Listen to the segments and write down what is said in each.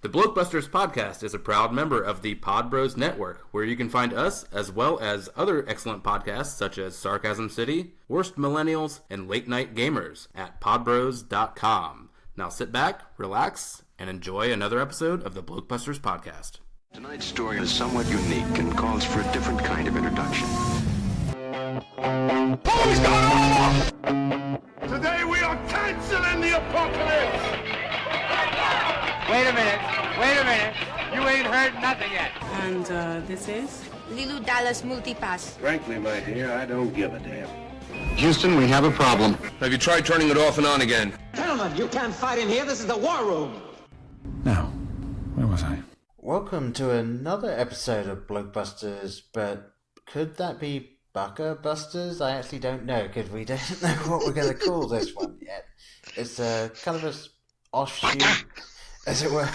The BlokeBusters podcast is a proud member of the Pod Bros Network, where you can find us as well as other excellent podcasts such as Sarcasm City, Worst Millennials, and Late Night Gamers at podbros.com. Now sit back, relax, and enjoy another episode of the BlokeBusters podcast. Tonight's story is somewhat unique and calls for a different kind of introduction. Who's going on? Today we are canceling the apocalypse! Wait a minute. You ain't heard nothing yet. And this is? Lilu Dallas Multipass. Frankly, my dear, I don't give a damn. Houston, we have a problem. Have you tried turning it off and on again? Gentlemen, you can't fight in here. This is the war room. Now, where was I? Welcome to another episode of BlokeBusters, but could that be Baka-Busters? I actually don't know, because we don't know what we're going to call this one yet. It's kind of an offshoot, as it were.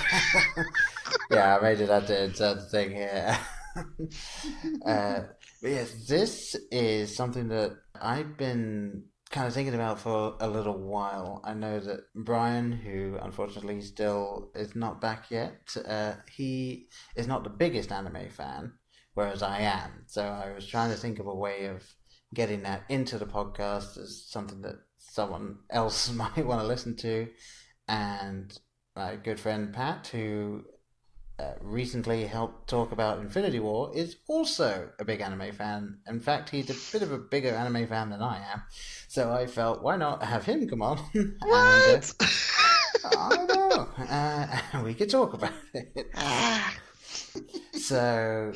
Yeah, I made it up to insert the thing here. But yes, this is something that I've been kind of thinking about for a little while. I know that Brian, who unfortunately still is not back yet, he is not the biggest anime fan, whereas I am. So I was trying to think of a way of getting that into the podcast as something that someone else might want to listen to. And my good friend Pat, who recently helped talk about Infinity War, is also a big anime fan. In fact, he's a bit of a bigger anime fan than I am. So I felt, why not have him come on? What? I know. We could talk about it. So,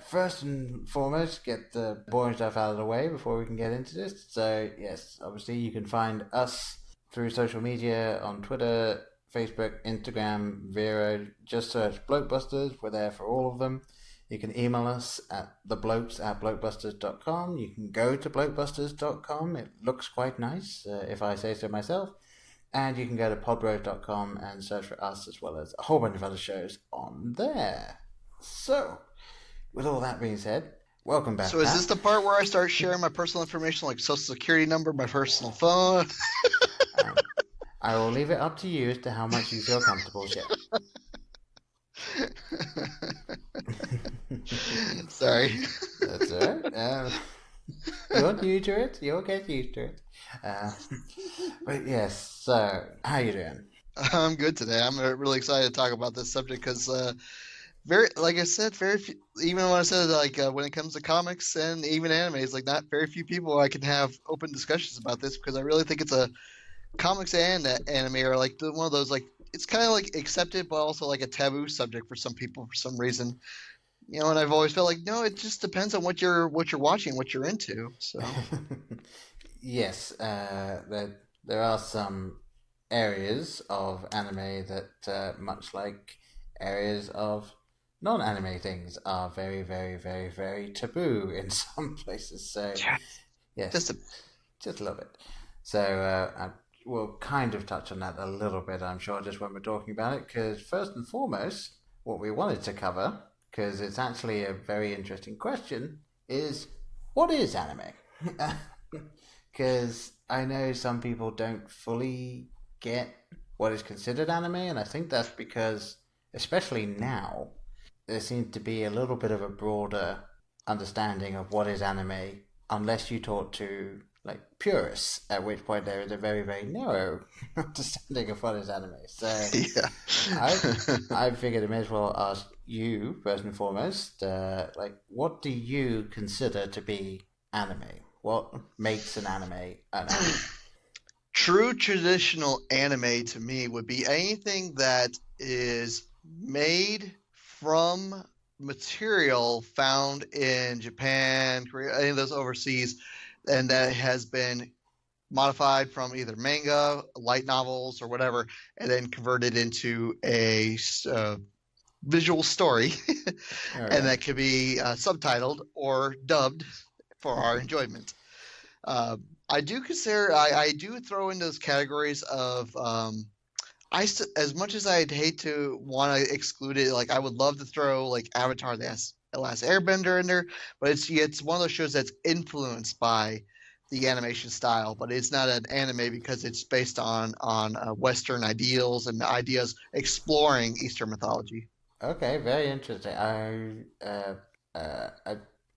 first and foremost, get the boring stuff out of the way before we can get into this. So, yes, obviously you can find us through social media on Twitter, Facebook, Instagram, Vero. Just search BlokeBusters. We're there for all of them. You can email us at theblokes@blokebusters.com. You can go to blokebusters.com. It looks quite nice, if I say so myself. And you can go to podbros.com and search for us, as well as a whole bunch of other shows on there. So, with all that being said, welcome back. So is this the part where I start sharing my personal information, like social security number, my personal phone? I will leave it up to you as to how much you feel comfortable sharing. Sorry. That's all right. You're new to it. You'll get used to it. But yes, so how you doing? I'm good today. I'm really excited to talk about this subject because, like I said, very few, even when I said when it comes to comics and even animes, like not very few people I can have open discussions about this because I really think it's a comics and anime are like one of those it's kind of like accepted but also like a taboo subject for some people for some reason. You know, and I've always felt like, no, it just depends on what you're watching, what you're into. So, yes, there are some areas of anime that, much like areas of non-anime things, are very, very, very, very taboo in some places. So, yes, just a little bit. So, we'll kind of touch on that a little bit, I'm sure, just when we're talking about it. Because first and foremost, what we wanted to cover, because it's actually a very interesting question, is what is anime? Because I know some people don't fully get what is considered anime, and I think that's because, especially now, there seems to be a little bit of a broader understanding of what is anime, unless you talk to purists, at which point there is a very, very narrow understanding of what is anime. So yeah. I figured I may as well ask you, first and foremost, what do you consider to be anime? What makes an anime an anime? True traditional anime to me would be anything that is made from material found in Japan, Korea, any of those overseas, and that has been modified from either manga, light novels, or whatever, and then converted into a visual story, right. And that could be subtitled or dubbed for our enjoyment. I do consider, I do throw in those categories of, as much as I'd hate to want to exclude it, I would love to throw Avatar: The Last Airbender in there, but it's one of those shows that's influenced by the animation style, but it's not an anime because it's based on Western ideals and ideas exploring Eastern mythology. Okay, very interesting.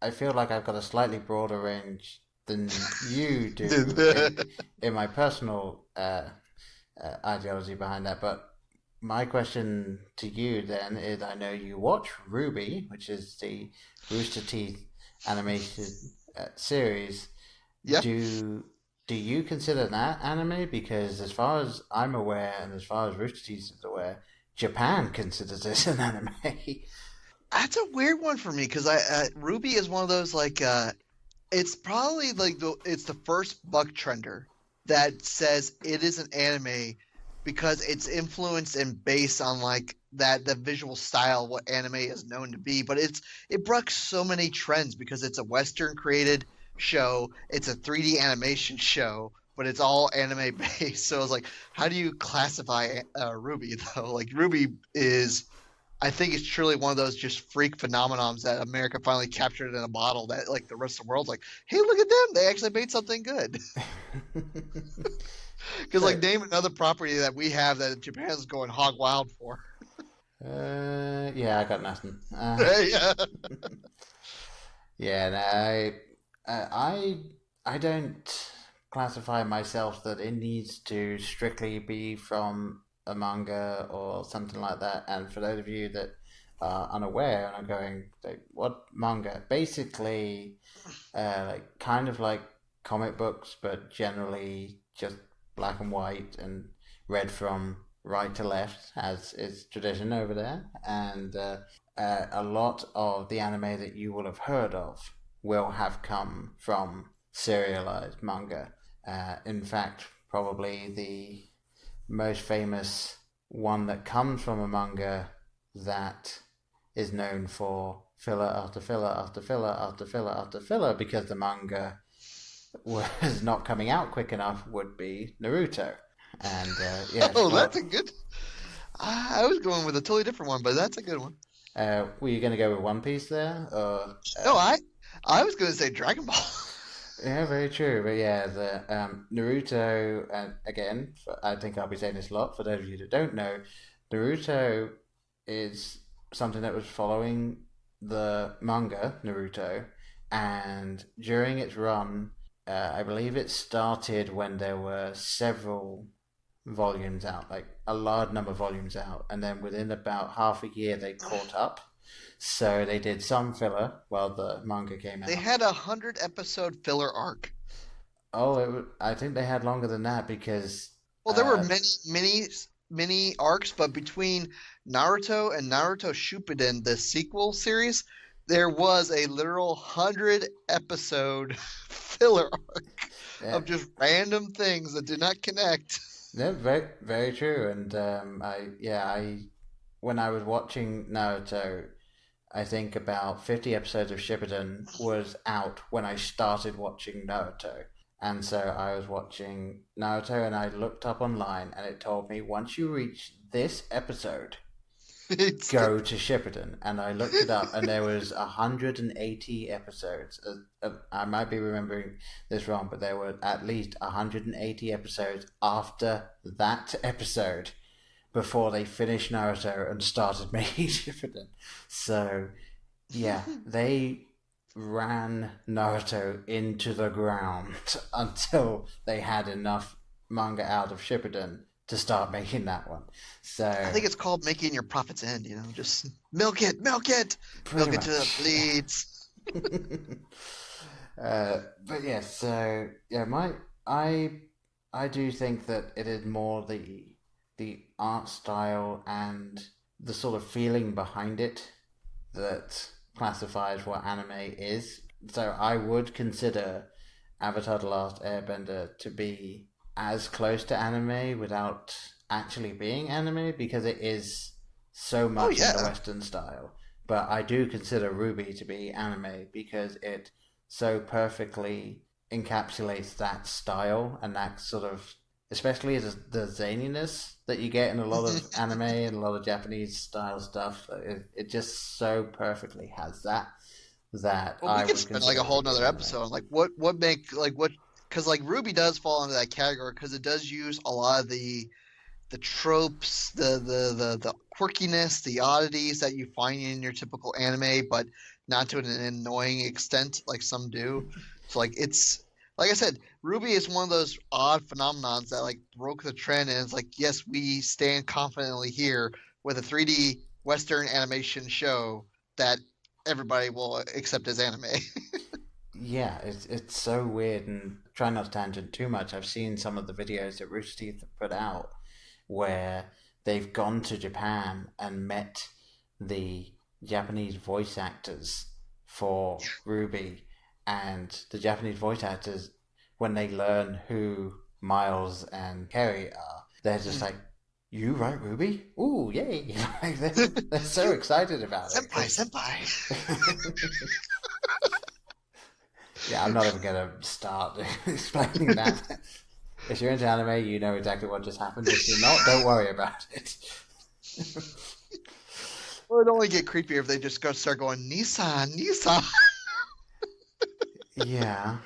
I feel like I've got a slightly broader range than you do in my personal ideology behind that. But my question to you then is: I know you watch RWBY, which is the Rooster Teeth animated series. Yep. Do you consider that anime? Because as far as I'm aware, and as far as Rooster Teeth is aware, Japan considers this an anime. That's a weird one for me because RWBY is one of those it's probably it's the first buck trender that says it is an anime because it's influenced and based on the visual style, what anime is known to be. But it broke so many trends because it's a Western created show, it's a 3D animation show, but it's all anime based. So I was like, how do you classify RWBY though? RWBY is, I think it's truly one of those just freak phenomenons that America finally captured in a bottle that the rest of the world's like, hey, look at them. They actually made something good. Because name another property that we have that Japan's going hog wild for. Yeah, I got nothing. Yeah. Yeah, no, I don't classify myself that it needs to strictly be from a manga or something like that. And for those of you that are unaware and are going, what manga? Basically, kind of like comic books, but generally just black and white and read from right to left, as is tradition over there. And a lot of the anime that you will have heard of will have come from serialized manga. In fact, probably the most famous one that comes from a manga that is known for filler after filler after filler after filler after filler because the manga was not coming out quick enough would be Naruto. And that's a good. I was going with a totally different one, but that's a good one. Were you going to go with One Piece there? Or, no, I was going to say Dragon Ball. Yeah, very true. But yeah, the Naruto, and again, I think I'll be saying this a lot for those of you that don't know, Naruto is something that was following the manga Naruto, and during its run, I believe it started when there were several volumes out, like a large number of volumes out, and then within about half a year they caught up. So they did some filler while the manga came out. They had 100-episode filler arc. Oh, I think they had longer than that because... Well, there were many arcs, but between Naruto and Naruto Shippuden, the sequel series, there was a literal 100-episode filler arc of just random things that did not connect. Yeah, very, very true. And when I was watching Naruto, I think about 50 episodes of Shippuden was out when I started watching Naruto. And so I was watching Naruto and I looked up online and it told me once you reach this episode, go to Shippuden. And I looked it up and there was 180 episodes. I might be remembering this wrong, but there were at least 180 episodes after that episode before they finished Naruto and started making Shippuden. So, yeah, they ran Naruto into the ground until they had enough manga out of Shippuden to start making that one. So I think it's called making your profits end, just milk it to the bleeds. But yeah, so yeah, I do think that it is more the art style and the sort of feeling behind it that classifies what anime is. So I would consider Avatar: The Last Airbender to be as close to anime without actually being anime because it is so much in the Western style. But I do consider RWBY to be anime because it so perfectly encapsulates that style and that sort of, especially the zaniness that you get in a lot of anime and a lot of Japanese style stuff. It just so perfectly has that. Well, we could spend a whole nother episode on what because like RWBY does fall into that category because it does use a lot of the tropes, the quirkiness, the oddities that you find in your typical anime, but not to an annoying extent like some do. So like it's like I said, RWBY is one of those odd phenomenons that like broke the trend, and it's like, yes, we stand confidently here with a 3D Western animation show that everybody will accept as anime. Yeah, it's so weird, and try not to tangent too much. I've seen some of the videos that Rooster Teeth have put out where they've gone to Japan and met the Japanese voice actors for RWBY, and the Japanese voice actors, when they learn who Miles and Kerry are, they're just like, "You write RWBY? Ooh, yay!" Like, they're so excited about it. Senpai. Yeah, I'm not even going to start explaining that. If you're into anime, you know exactly what just happened. If you're not, don't worry about it. Well, it'd only get creepier if they just start going, Nissan. Yeah.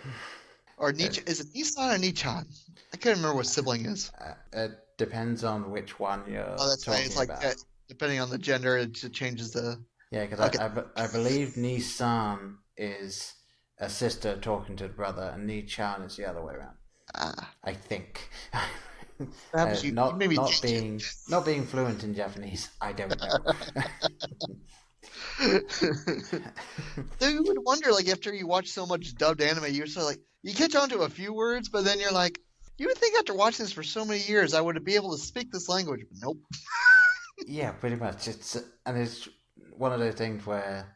Or is it Nissan or Nichan? I can't remember what sibling is. It depends on which one you're that's talking right. It's like about. depending on the gender, it changes the... Yeah, because I believe Nissan is a sister talking to the brother, and Ni-chan is the other way around. I think. Not being fluent in Japanese, I don't know. So you would wonder, like, after you watch so much dubbed anime, you're sort of like, you catch on to a few words, but then you're like, you would think after watching this for so many years, I would be able to speak this language, but nope. Yeah, pretty much. It's one of those things where,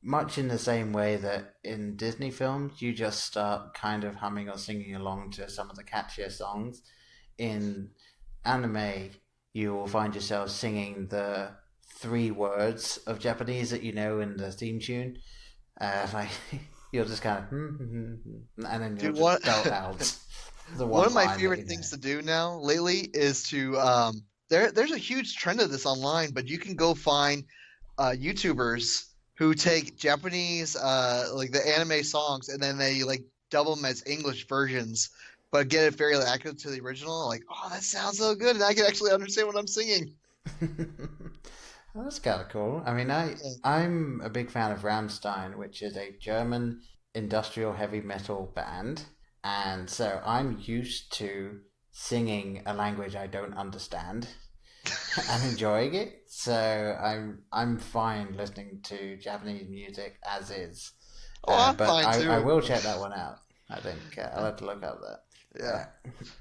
much in the same way that in Disney films, you just start kind of humming or singing along to some of the catchier songs. In anime, you will find yourself singing the 3 words of Japanese that you know in the theme tune. Like, you'll just kind of, and then you'll just belt out the one of my favorite things to do now lately is to, there's a huge trend of this online, but you can go find YouTubers who take Japanese, like the anime songs, and then they like dub them as English versions, but get it very accurate to the original. Like, oh, that sounds so good, and I can actually understand what I'm singing. Well, that's kind of cool. I mean, I'm a big fan of Rammstein, which is a German industrial heavy metal band, and so I'm used to singing a language I don't understand and enjoying it. So I'm fine listening to Japanese music as is. I'm but fine too. I will check that one out. I think I'll have to look up that. Yeah.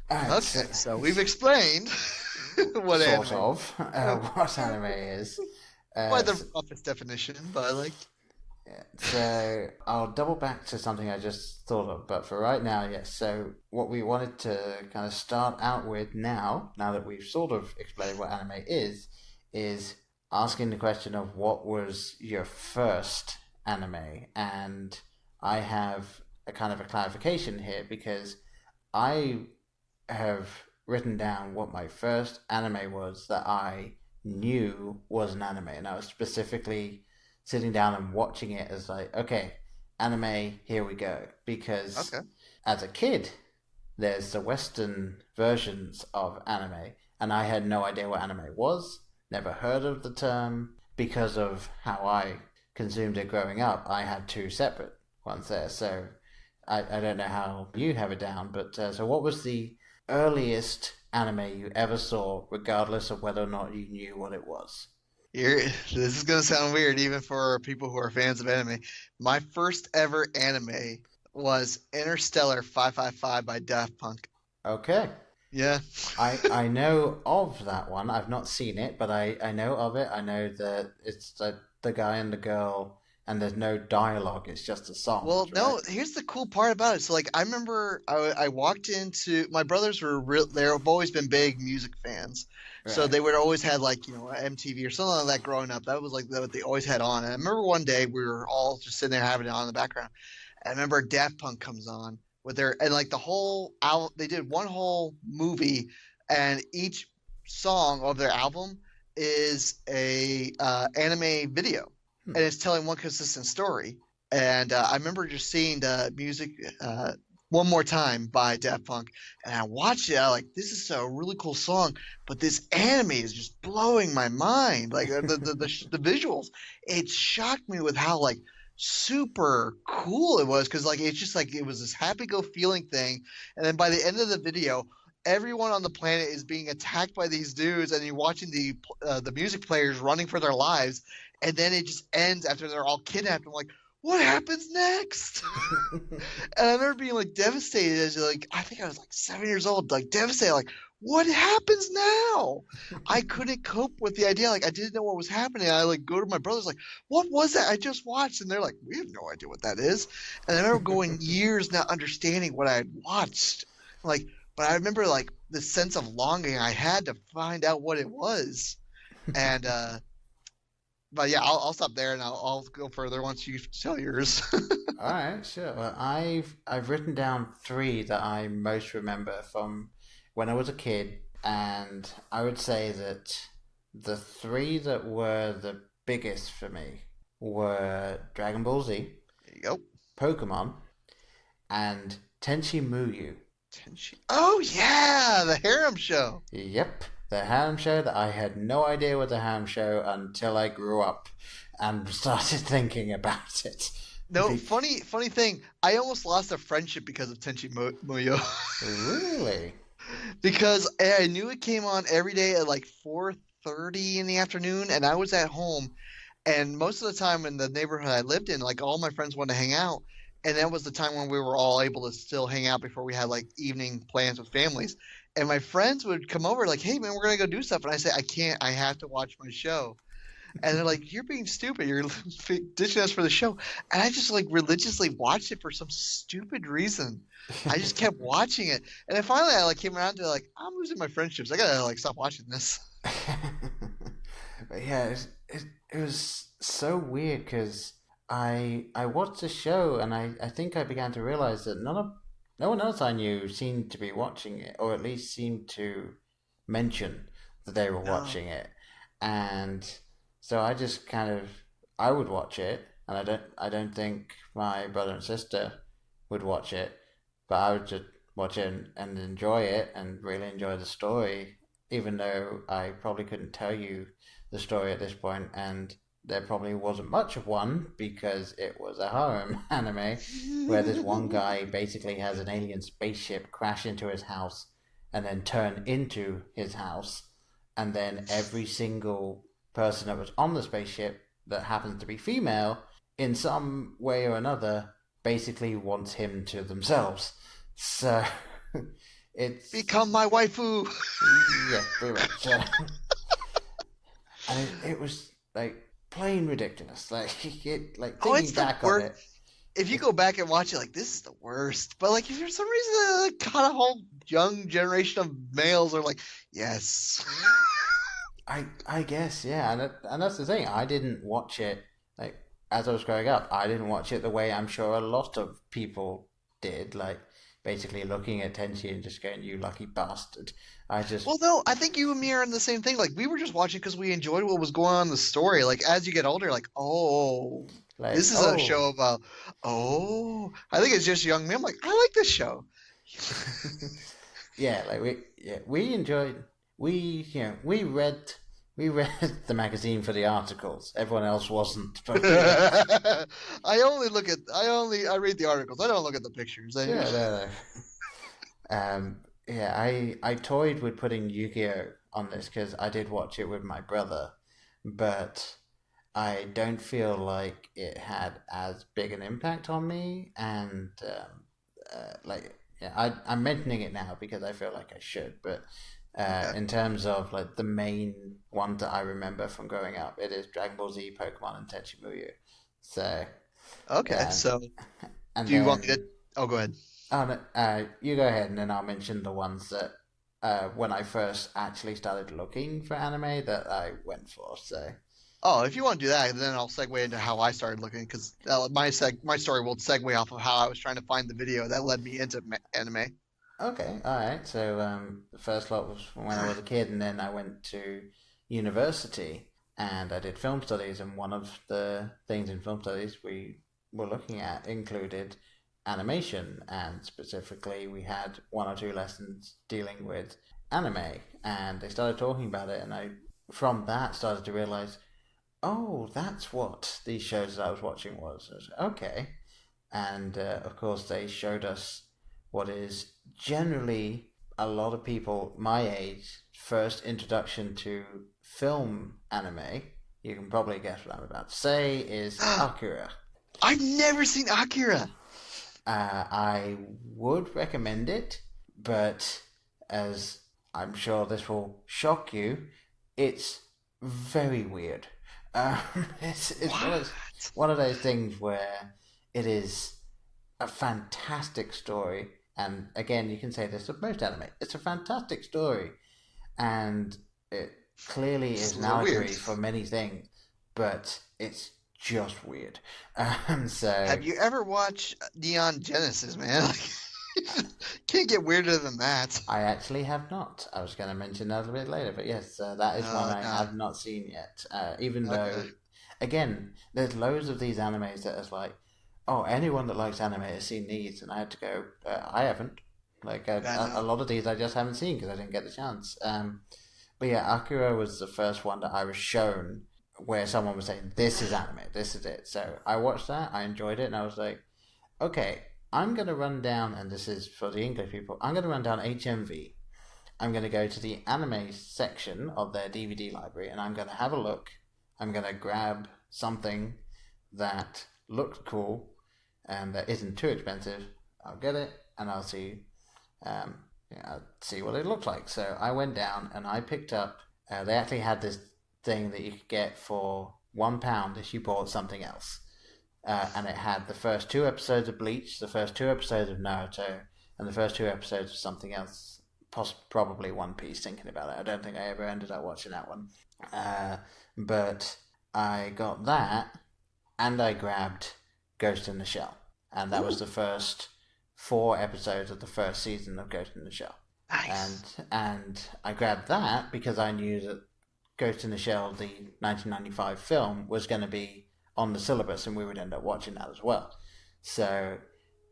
Right. Okay, so we've explained what what anime is. By the roughest definition, but like. Yeah, so I'll double back to something I just thought of, but for right now, yes. So what we wanted to kind of start out with now that we've sort of explained what anime is asking the question of what was your first anime, and I have a kind of a clarification here because I have written down what my first anime was that I knew was an anime, and I was specifically sitting down and watching it as like, okay, anime, here we go. Because as a kid, there's the Western versions of anime, and I had no idea what anime was, never heard of the term. Because of how I consumed it growing up, I had 2 separate ones there. So I don't know how you have it down, but so what was the earliest anime you ever saw, regardless of whether or not you knew what it was? This is going to sound weird even for people who are fans of anime. My first ever anime was Interstellar 555 by Daft Punk. Okay. Yeah. I know of that one. I've not seen it, but I know of it. I know that it's the guy and the girl, and there's no dialogue. It's just a song. Well, right? no, here's the cool part about it. So, like, I remember I walked into... My brothers were they've always been big music fans. Right. So they would always had, like, you know, MTV or something like that growing up. That was, like, what they always had on. And I remember one day we were all just sitting there having it on in the background. And I remember Daft Punk comes on with their... And, like, the whole... They did one whole movie, and each song of their album is a anime video. And it's telling one consistent story. And I remember just seeing the music One More Time by Daft Punk, and I watched it. I like, this is a really cool song, but this anime is just blowing my mind. Like the visuals, it shocked me with how like super cool it was, because like it's just like it was this happy go feeling thing, and then by the end of the video, everyone on the planet is being attacked by these dudes, and you're watching the music players running for their lives, and then it just ends after they're all kidnapped. I'm like, what happens next? And I remember being like devastated as like, I think I was like 7 years old, like devastated, like, what happens now? I couldn't cope with the idea. Like, I didn't know what was happening. I like go to my brothers, like, what was that I just watched? And they're like, we have no idea what that is. And I remember going years not understanding what I had watched. Like, but I remember like the sense of longing I had to find out what it was. And but yeah, I'll stop there and I'll go further once you tell yours. All right, sure. Well, I've written down 3 that I most remember from when I was a kid, and I would say that the 3 that were the biggest for me were Dragon Ball Z, There you go. Pokemon, and Tenchi Muyo. Oh yeah, the harem show. Yep, the harem show that I had no idea was a harem show until I grew up and started thinking about it. No, funny thing. I almost lost a friendship because of Tenchi Muyo. Really? Because I knew it came on every day at like 4:30 in the afternoon, and I was at home, and most of the time in the neighborhood I lived in, like all my friends wanted to hang out, and that was the time when we were all able to still hang out before we had like evening plans with families. And my friends would come over like, hey man, we're gonna go do stuff, and I say, I can't, I have to watch my show. And they're like, you're being stupid, you're ditching us for the show. And I just like religiously watched it for some stupid reason. I just kept watching it, and then finally I like came around to like, I'm losing my friendships, I gotta like stop watching this. But yeah, it was so weird because I watched the show, and I think I began to realize that no one else I knew seemed to be watching it, or at least seemed to mention that they were watching it. And so I just I would watch it, and I don't think my brother and sister would watch it, but I would just watch it and enjoy it and really enjoy the story, even though I probably couldn't tell you the story at this point, and there probably wasn't much of one because it was a harem anime where this one guy basically has an alien spaceship crash into his house and then turn into his house, and then every single person that was on the spaceship that happens to be female in some way or another basically wants him to themselves. So it's become my waifu. Yeah, pretty much. And it was like plain ridiculous. Like thinking back on it. If you go back and watch it, like, this is the worst. But like, if for some reason, like, kind of whole young generation of males are like, yes. I guess, yeah, and that's the thing. I didn't watch it like as I was growing up. I didn't watch it the way I'm sure a lot of people did, like basically looking at Tenchi and just going, "You lucky bastard." Well, no, I think you and me are in the same thing. Like, we were just watching because we enjoyed what was going on in the story. Like, as you get older, like, this is a show about. I think it's just young men. I'm like, I like this show. Yeah, like we enjoyed. We read the magazine for the articles. Everyone else wasn't. I read the articles. I don't look at the pictures. No. I toyed with putting Yu-Gi-Oh on this because I did watch it with my brother, but I don't feel like it had as big an impact on me. And I'm mentioning it now because I feel like I should, but. In terms of like the main ones that I remember from growing up, it is Dragon Ball Z, Pokemon, and Tenchi Muyo. So okay, so do you want me to? Oh, go ahead. Oh no, you go ahead, and then I'll mention the ones that when I first actually started looking for anime that I went for. So. Oh, if you want to do that, then I'll segue into how I started looking, because my story will segue off of how I was trying to find the video that led me into anime. Okay, all right. So the first lot was when I was a kid, and then I went to university and I did film studies. And one of the things in film studies we were looking at included animation, and specifically we had 1 or 2 lessons dealing with anime, and they started talking about it, and I from that started to realize, oh, that's what these shows that I was watching was. I was like, okay. And of course they showed us what is generally a lot of people my age first introduction to film anime. You can probably guess what I'm about to say is Akira. I've never seen Akira. I would recommend it, but as I'm sure this will shock you, it's very weird. It's one of those things where it is a fantastic story, and again, you can say this of most anime. It's a fantastic story, and it clearly is an allegory for many things, but it's just weird. So, have you ever watched Neon Genesis, man? Can't get weirder than that. I actually have not. I was going to mention that a bit later, but yes, that is one I have not seen yet. Even though, again, there's loads of these animes that is like, oh, anyone that likes anime has seen these, and I had to go, I haven't. Like, a lot of these I just haven't seen because I didn't get the chance. But yeah, Akira was the first one that I was shown where someone was saying, this is anime, this is it. So I watched that, I enjoyed it, and I was like, okay, I'm going to run down, and this is for the English people, I'm going to run down HMV. I'm going to go to the anime section of their DVD library, and I'm going to have a look. I'm going to grab something that looks cool and that isn't too expensive. I'll get it, and I'll see what it looks like. So I went down, and I picked up, they actually had this thing that you could get for £1 if you bought something else. And it had the first 2 episodes of Bleach, the first 2 episodes of Naruto, and the first 2 episodes of something else, probably One Piece, thinking about it. I don't think I ever ended up watching that one. But I got that, and I grabbed Ghost in the Shell. And that was the first 4 episodes of the first season of Ghost in the Shell. Nice. And I grabbed that because I knew that Ghost in the Shell, the 1995 film, was going to be on the syllabus, and we would end up watching that as well. So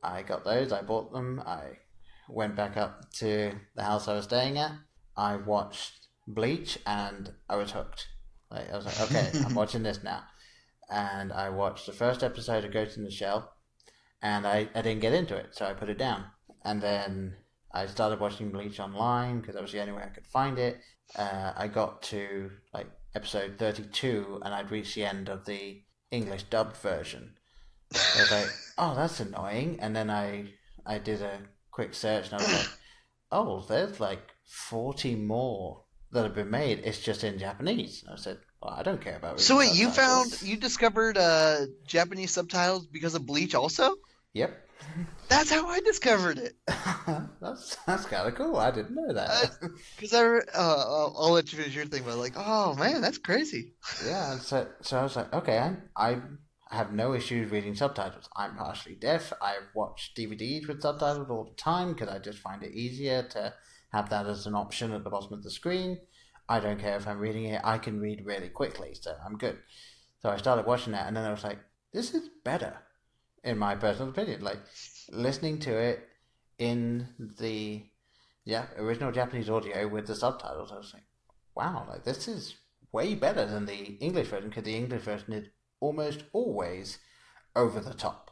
I got those, I bought them, I went back up to the house I was staying at, I watched Bleach, and I was hooked. I was like, okay, I'm watching this now. And I watched the first episode of Ghost in the Shell, and I didn't get into it, so I put it down. And then I started watching Bleach online, because that was the only way I could find it. I got to like episode 32, and I'd reached the end of the English dubbed version. I was like, oh, that's annoying. And then I did a quick search, and I was like, oh, there's like 40 more that have been made. It's just in Japanese. And I said, well, I don't care about reading So wait, subtitles. you discovered Japanese subtitles because of Bleach also? Yep. That's how I discovered it. That's kind of cool. I didn't know that. Because I'll let you finish your thing, but like, oh man, that's crazy. Yeah, so I was like, okay, I have no issues reading subtitles. I'm partially deaf. I watch DVDs with subtitles all the time because I just find it easier to have that as an option at the bottom of the screen. I don't care if I'm reading it. I can read really quickly, so I'm good. So I started watching that, and then I was like, this is better, in my personal opinion. Like, listening to it in the original Japanese audio with the subtitles, I was like, wow, like this is way better than the English version, because the English version is almost always over the top,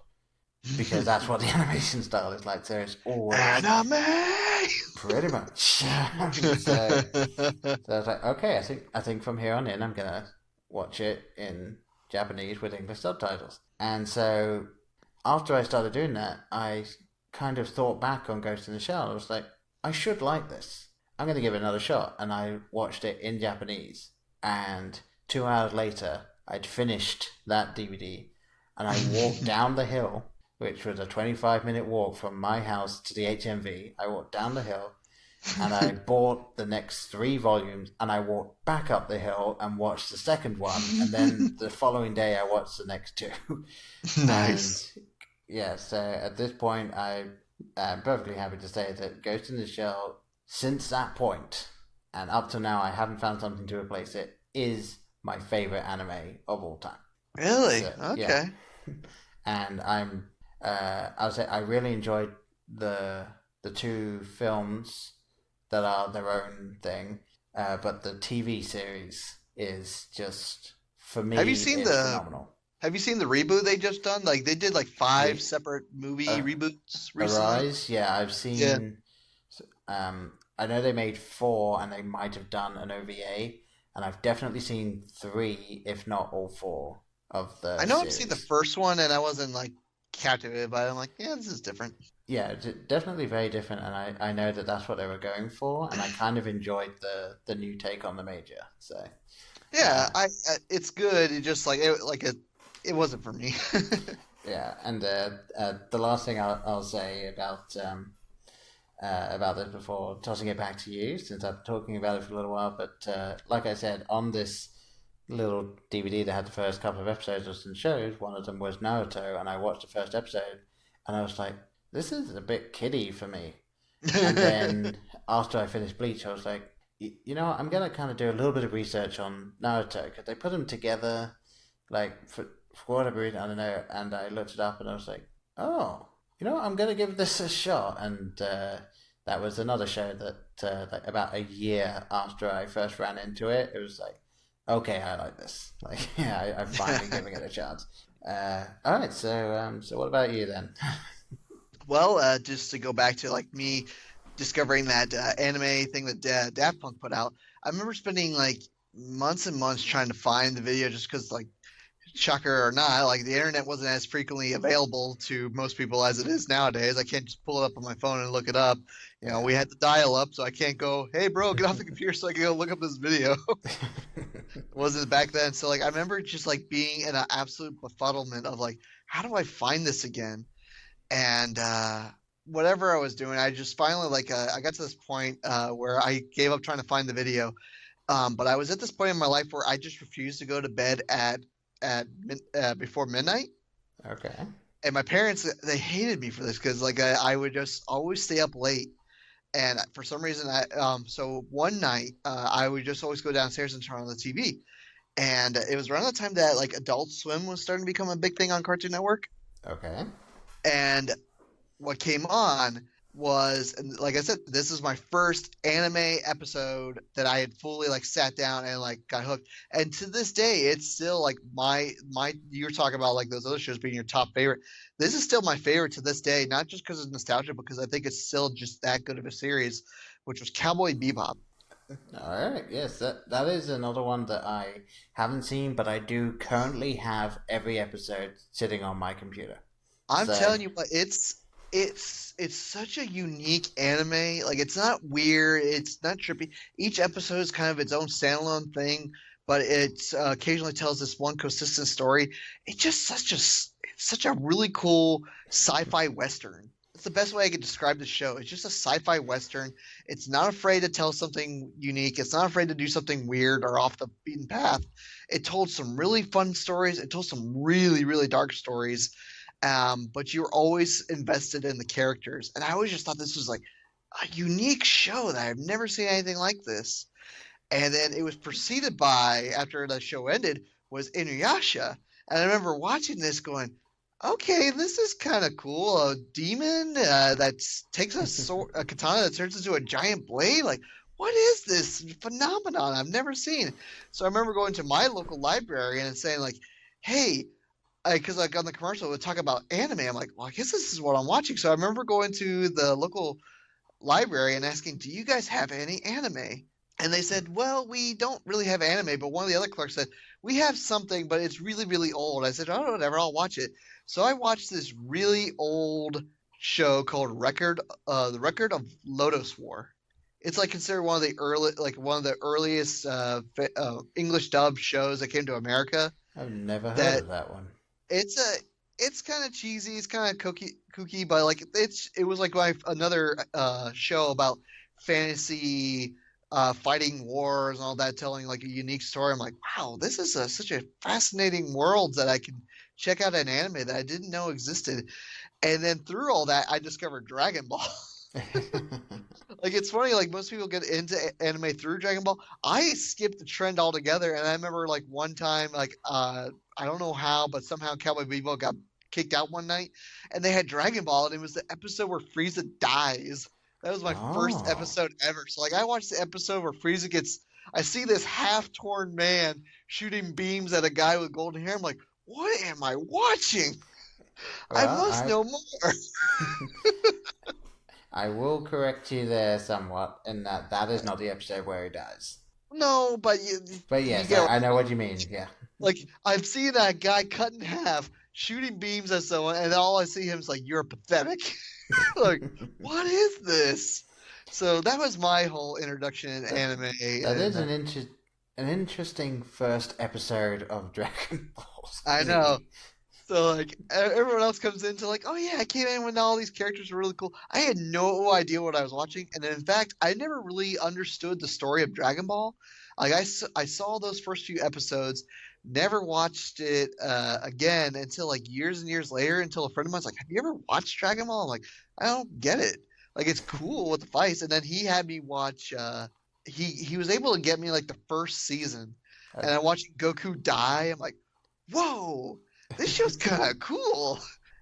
because that's what the animation style is like. So it's always anime, pretty much. So I was like, okay, I think from here on in, I'm gonna watch it in Japanese with English subtitles. And so after I started doing that, I kind of thought back on Ghost in the Shell. I was like, I should like this. I'm going to give it another shot. And I watched it in Japanese. And 2 hours later, I'd finished that DVD. And I walked down the hill, which was a 25-minute walk from my house to the HMV. I walked down the hill, and I bought the next 3 volumes. And I walked back up the hill and watched the second one. And then the following day, I watched the next 2. Nice. And yeah, so at this point, I'm perfectly happy to say that Ghost in the Shell, since that point, and up to now, I haven't found something to replace it, is my favorite anime of all time. Really? So, okay. Yeah. And I would say I really enjoyed the two films that are their own thing, but the TV series is just, for me, Have you seen phenomenal. Have you seen the reboot they just done? Like they did like 5 separate movie reboots recently. Arise, yeah, I've seen. Yeah. I know they made 4, and they might have done an OVA, and I've definitely seen 3, if not all 4 of the. I know series. I've seen the first one, and I wasn't like captivated by it. I'm like, yeah, this is different. Yeah, definitely very different, and I know that that's what they were going for, and I kind of enjoyed the new take on the Major. So. Yeah, it's good. It just it wasn't for me. Yeah, and the last thing I'll say about this before tossing it back to you, since I've been talking about it for a little while, but like I said, on this little DVD that had the first couple of episodes and shows, one of them was Naruto, and I watched the first episode, and I was like, this is a bit kiddie for me. And then after I finished Bleach, I was like, you know what, I'm going to kind of do a little bit of research on Naruto, because they put them together, like, for whatever reason, I don't know, and I looked it up, and I was like, oh, you know what, I'm going to give this a shot, and that was another show that, like, about a year after I first ran into it, it was like, okay, I like this. Like, yeah, I'm finally giving it a chance. All right, so what about you then? Well, just to go back to like me discovering that anime thing that Daft Punk put out, I remember spending like months and months trying to find the video, just because, like, shocker or not, like the internet wasn't as frequently available to most people as it is nowadays. I can't just pull it up on my phone and look it up. You know, we had the dial up, so I can't go, hey bro, get off the computer so I can go look up this video. It wasn't back then. So like I remember just like being in an absolute befuddlement of like, how do I find this again? And whatever I was doing, I just finally I got to this point where I gave up trying to find the video. But I was at this point in my life where I just refused to go to bed at before midnight. Okay. And my parents, they hated me for this, because like I would just always stay up late, and for some reason so one night I would just always go downstairs and turn on the TV, and it was around the time that like Adult Swim was starting to become a big thing on Cartoon Network. Okay. And what came on was, and like I said, this is my first anime episode that I had fully like sat down and like got hooked. And to this day, it's still like my you're talking about like those other shows being your top favorite. This is still my favorite to this day, not just because of nostalgia, because I think it's still just that good of a series, which was Cowboy Bebop. All right, yes, that is another one that I haven't seen, but I do currently have every episode sitting on my computer. I'm telling you, but it's such a unique anime. Like, it's not weird, it's not trippy. Each episode is kind of its own standalone thing, but it occasionally tells this one consistent story. It's just such a really cool sci-fi western. It's the best way I could describe the show. It's just a sci-fi western. It's not afraid to tell something unique. It's not afraid to do something weird or off the beaten path. It told some really fun stories. It told some really, really dark stories. But you're always invested in the characters. And I always just thought this was like a unique show that I've never seen anything like this. And then it was preceded by, after the show ended, was Inuyasha. And I remember watching this going, okay, this is kind of cool. A demon that takes a katana that turns into a giant blade. Like, what is this phenomenon I've never seen? So I remember going to my local library and saying like, hey, because like on the commercial it would talk about anime. I'm like, well, I guess this is what I'm watching. So I remember going to the local library and asking, do you guys have any anime? And they said, well, we don't really have anime, but one of the other clerks said, we have something, but it's really, really old. I said, oh, whatever, I'll watch it. So I watched this really old show called The Record of Lodoss War. It's like considered one of the earliest English dubbed shows that came to America. I've never heard of that one. It's kind of cheesy, it's kind of kooky, but like it was like another show about fantasy fighting wars and all that, telling like a unique story. I'm like, wow, this is such a fascinating world that I can check out an anime that I didn't know existed. And then through all that, I discovered Dragon Ball. Like, it's funny, like most people get into anime through Dragon Ball. I skipped the trend altogether, and I remember like one time, like I don't know how, but somehow Cowboy Bebop got kicked out one night, and they had Dragon Ball, and it was the episode where Frieza dies. That was my first episode ever. So like I watched the episode where Frieza I see this half-torn man shooting beams at a guy with golden hair. I'm like, what am I watching? Well, I must know more. I will correct you there somewhat in that is not the episode where he dies. No, but yes, I know what you mean. Yeah. Like I've seen that guy cut in half, shooting beams at someone, and all I see him is like, "You're pathetic." Like, what is this? So that was my whole introduction in anime. That is an interesting first episode of Dragon Ball Z. I know. So like everyone else comes into like, oh yeah, I came in when all these characters were really cool. I had no idea what I was watching, and in fact, I never really understood the story of Dragon Ball. Like I saw those first few episodes, never watched it again until like years and years later. Until a friend of mine's like, "Have you ever watched Dragon Ball?" I'm like, I don't get it. Like it's cool with the fights, and then he had me watch. He was able to get me like the first season, and I watched Goku die. I'm like, whoa. This show's kind of cool.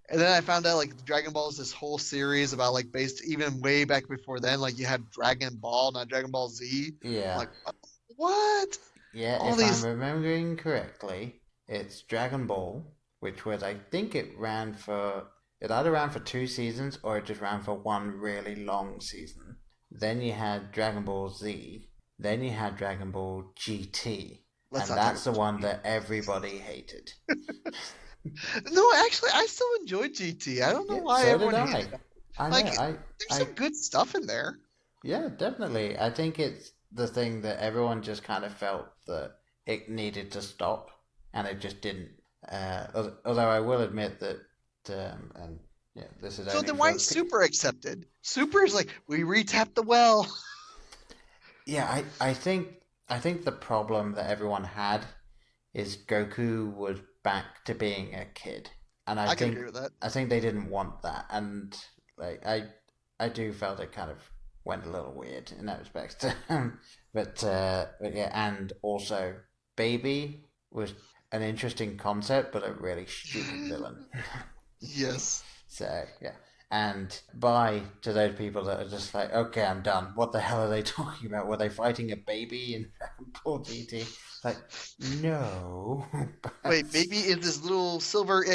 And then I found out like Dragon Ball is this whole series about like based even way back before then. Like you had Dragon Ball, not Dragon Ball Z. Yeah. I'm like what? Yeah, I'm remembering correctly, it's Dragon Ball, which was I think it either ran for 2 seasons or it just ran for one really long season. Then you had Dragon Ball Z. Then you had Dragon Ball GT. That's the one that everybody hated. No, actually, I still enjoyed GT. I don't know why everyone hated it. There's some good stuff in there. Yeah, definitely. I think it's the thing that everyone just kind of felt that it needed to stop, and it just didn't. Although I will admit that, this is. So then why is Super accepted? Super is like, we re-tapped the well. Yeah, I think the problem that everyone had is Goku was back to being a kid, and I can agree with that. I think they didn't want that, and like I do felt it kind of went a little weird in that respect. but yeah, and also Baby was an interesting concept, but a really stupid villain. Yes. So yeah. And bye to those people that are just like, okay, I'm done. What the hell are they talking about? Were they fighting a baby in Dragon Ball GT? Like, no. Wait, Baby is this little silver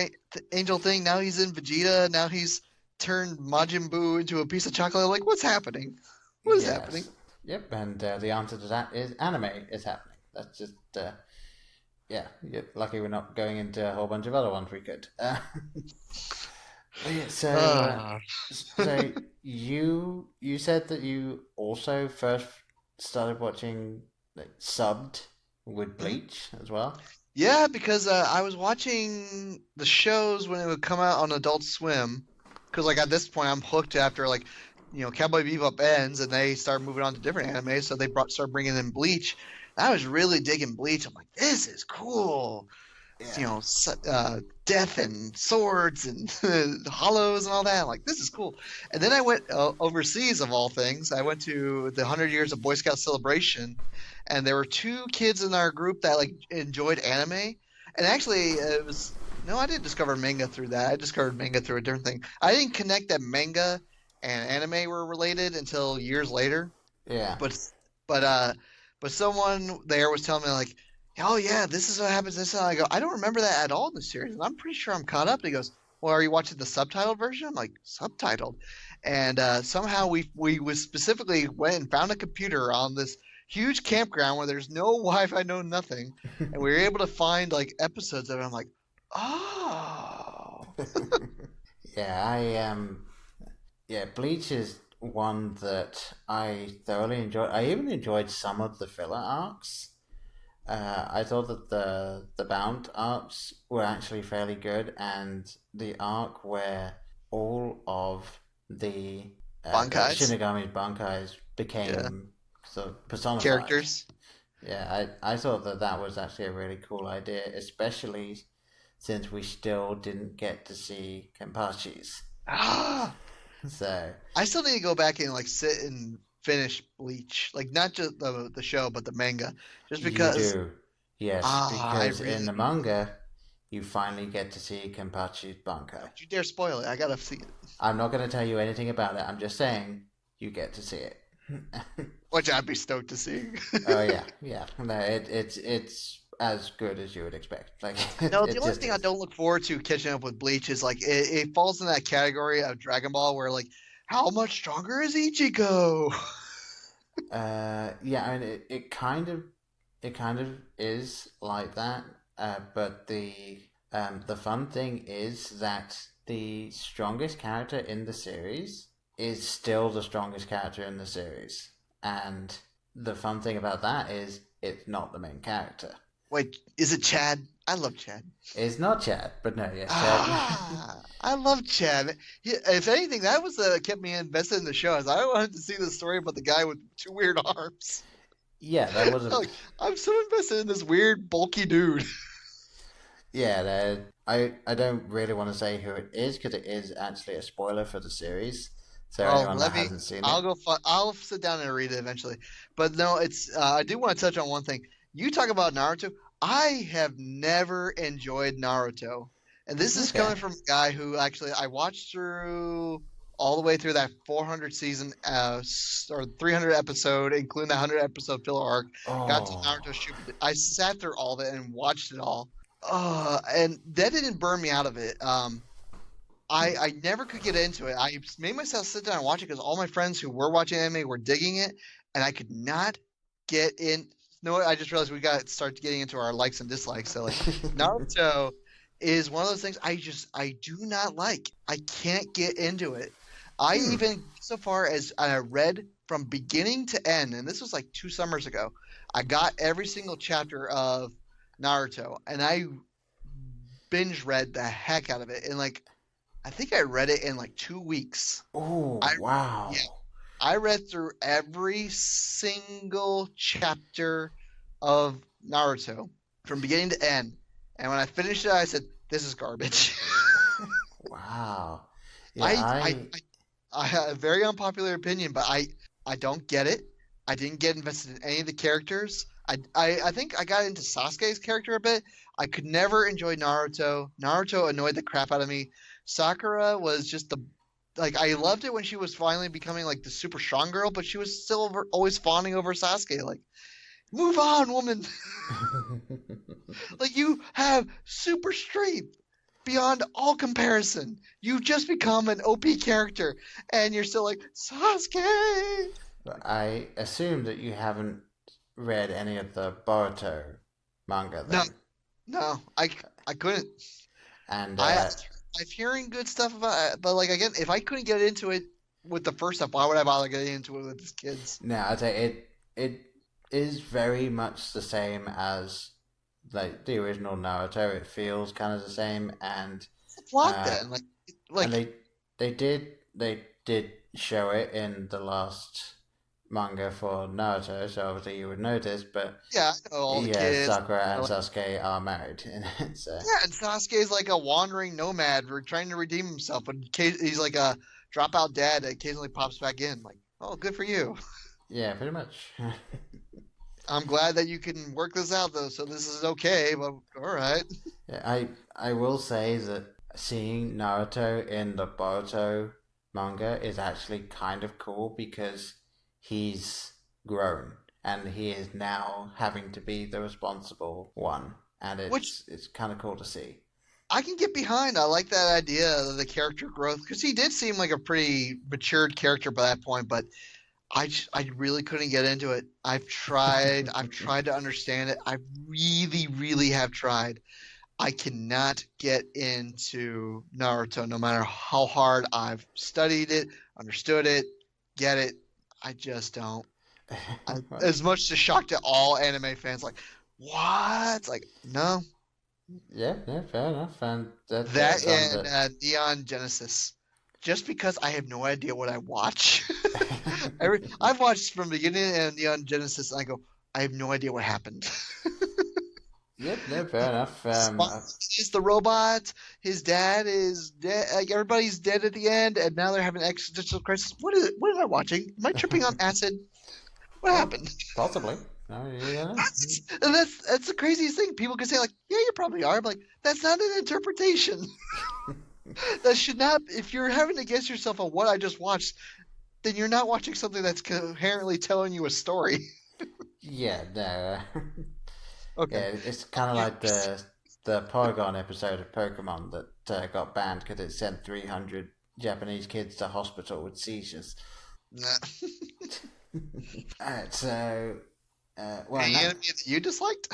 angel thing. Now he's in Vegeta. Now he's turned Majin Buu into a piece of chocolate. Like, what's happening? What is happening? Yep, and the answer to that is anime is happening. That's just, yeah, you're lucky we're not going into a whole bunch of other ones we could. So you said that you also first started watching subbed with Bleach as well? Yeah, because I was watching the shows when it would come out on Adult Swim. Because like at this point I'm hooked after like Cowboy Bebop ends and they start moving on to different anime, so they start bringing in Bleach. And I was really digging Bleach. I'm like, this is cool. Yeah. Death and swords and hollows and all that. I'm like, this is cool. And then I went overseas, of all things. I went to the 100 Years of Boy Scout Celebration, and there were 2 kids in our group that like enjoyed anime. And actually, I didn't discover manga through that. I discovered manga through a different thing. I didn't connect that manga and anime were related until years later. Yeah. But someone there was telling me like, oh yeah, this is what happens. This, and I go, I don't remember that at all in the series, and I'm pretty sure I'm caught up. And he goes, well, are you watching the subtitled version? I'm like, subtitled, and somehow we specifically went and found a computer on this huge campground where there's no Wi-Fi, no nothing, and we were able to find like episodes of it. I'm like, oh. Yeah, Bleach is one that I thoroughly enjoyed. I even enjoyed some of the filler arcs. I thought that the Bound arcs were actually fairly good, and the arc where all of the Shinigami's Bankais became sort of personified characters. Yeah, I thought that was actually a really cool idea, especially since we still didn't get to see Kenpachis. So I still need to go back and like sit and finish Bleach, like not just the show but the manga, just because you do. Yes, because in the manga you finally get to see Kenpachi's bunker. Don't you dare spoil it. I gotta see it. I'm not going to tell you anything about it. I'm just saying you get to see it. Which I'd be stoked to see. Oh yeah. No, it's as good as you would expect. Like, no, the only thing I don't look forward to catching up with Bleach is like it falls in that category of Dragon Ball where like how much stronger is Ichigo? Yeah, I mean it kind of is like that. But the fun thing is that the strongest character in the series is still the strongest character in the series. And the fun thing about that is it's not the main character. Wait, is it Chad? I love Chad. It's not Chad, but no, yes, Chad. I love Chad. If anything, that was kept me invested in the show. As I wanted to see the story about the guy with two weird arms. Yeah, that was. Like, I'm so invested in this weird, bulky dude. Yeah, I don't really want to say who it is because it is actually a spoiler for the series. So anyone that hasn't seen it, I'll sit down and read it eventually. But no, it's. I do want to touch on one thing. You talk about Naruto. I have never enjoyed Naruto, and this is coming from a guy who actually I watched through all the way through that 400 season or 300 episode, including the 100 episode filler arc. Got to Naruto Shippuden. I sat through all of it and watched it all. And that didn't burn me out of it. I never could get into it. I made myself sit down and watch it because all my friends who were watching anime were digging it, and I could not get in. No, I just realized we got to start getting into our likes and dislikes. So, like, Naruto is one of those things I do not like. I can't get into it. I even so far as I read from beginning to end, and this was like 2 summers ago. I got every single chapter of Naruto, and I binge read the heck out of it. And like, I think I read it in like 2 weeks. Oh, wow! Yeah, I read through every single chapter of Naruto from beginning to end, and when I finished it, I said, "This is garbage." Wow! Yeah, I have a very unpopular opinion, but I don't get it. I didn't get invested in any of the characters. I think I got into Sasuke's character a bit. I could never enjoy Naruto. Naruto annoyed the crap out of me. Sakura was just I loved it when she was finally becoming like the super strong girl, but she was still always fawning over Sasuke. Like, move on, woman. Like, you have super strength beyond all comparison. You've just become an OP character, and you're still like, Sasuke. I assume that you haven't read any of the Boruto manga then. No, I couldn't. And I'm hearing good stuff about it, but like again, if I couldn't get into it with the first stuff, why would I bother getting into it with these kids? No, I'd say it is very much the same as like the original Naruto. It feels kind of the same, and plot then, like and they did show it in the last manga for Naruto, so obviously you would know this, but yeah, I know all the kids. Sakura and Sasuke are married in it, so. Yeah, and Sasuke's like a wandering nomad trying to redeem himself, but he's like a dropout dad that occasionally pops back in. Like, oh, good for you. Yeah, pretty much. I'm glad that you can work this out though, so this is okay, but all right. Yeah, I will say that seeing Naruto in the Boruto manga is actually kind of cool because he's grown and he is now having to be the responsible one, and it's kind of cool to see. I can get behind. I like that idea of the character growth because he did seem like a pretty matured character by that point, but I really couldn't get into it. I've tried to understand it. I really, really have tried. I cannot get into Naruto no matter how hard I've studied it, understood it, get it. I just don't. As much to shock to all anime fans, like, what? Like, no. Yeah, fair enough. And that and Neon Genesis. Just because I have no idea what I watch. I've watched from the beginning and Neon Genesis, and I go, I have no idea what happened. Yep, fair enough. He's the robot. His dad is dead. Like, everybody's dead at the end, and now they're having an existential crisis. What is it? What am I watching? Am I tripping on acid? What happened? Possibly. No, you don't know. And that's the craziest thing. People can say like, yeah, you probably are. I'm like, that's not an interpretation. That should not. If you're having to guess yourself on what I just watched, then you're not watching something that's coherently telling you a story. Yeah, no. Okay. Yeah, it's kind of like the Porygon episode of Pokemon that got banned because it sent 300 Japanese kids to hospital with seizures. Nah. Alright, so... Any anime that you disliked?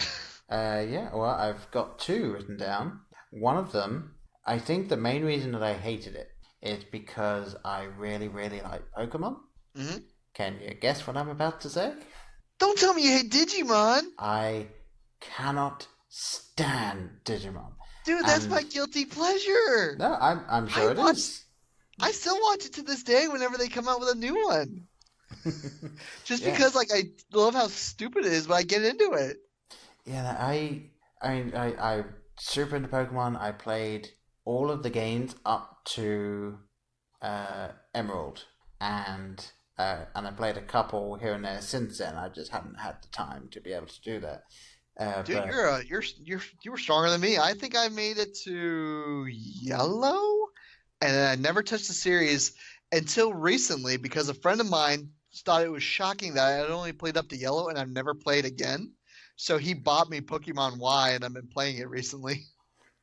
Yeah, well, I've got 2 written down. One of them, I think the main reason that I hated it is because I really, really like Pokemon. Mm-hmm. Can you guess what I'm about to say? Don't tell me you hate Digimon! I cannot stand Digimon. Dude, that's my guilty pleasure! No, I'm sure it is. I still watch it to this day whenever they come out with a new one. Just because, like, I love how stupid it is, but I get into it. Yeah, I super into Pokemon. I played all of the games up to Emerald, and I played a couple here and there since then. I just haven't had the time to be able to do that. Dude, but... you were stronger than me. I think I made it to Yellow, and I never touched the series until recently because a friend of mine thought it was shocking that I had only played up to Yellow and I've never played again. So he bought me Pokemon Y, and I've been playing it recently.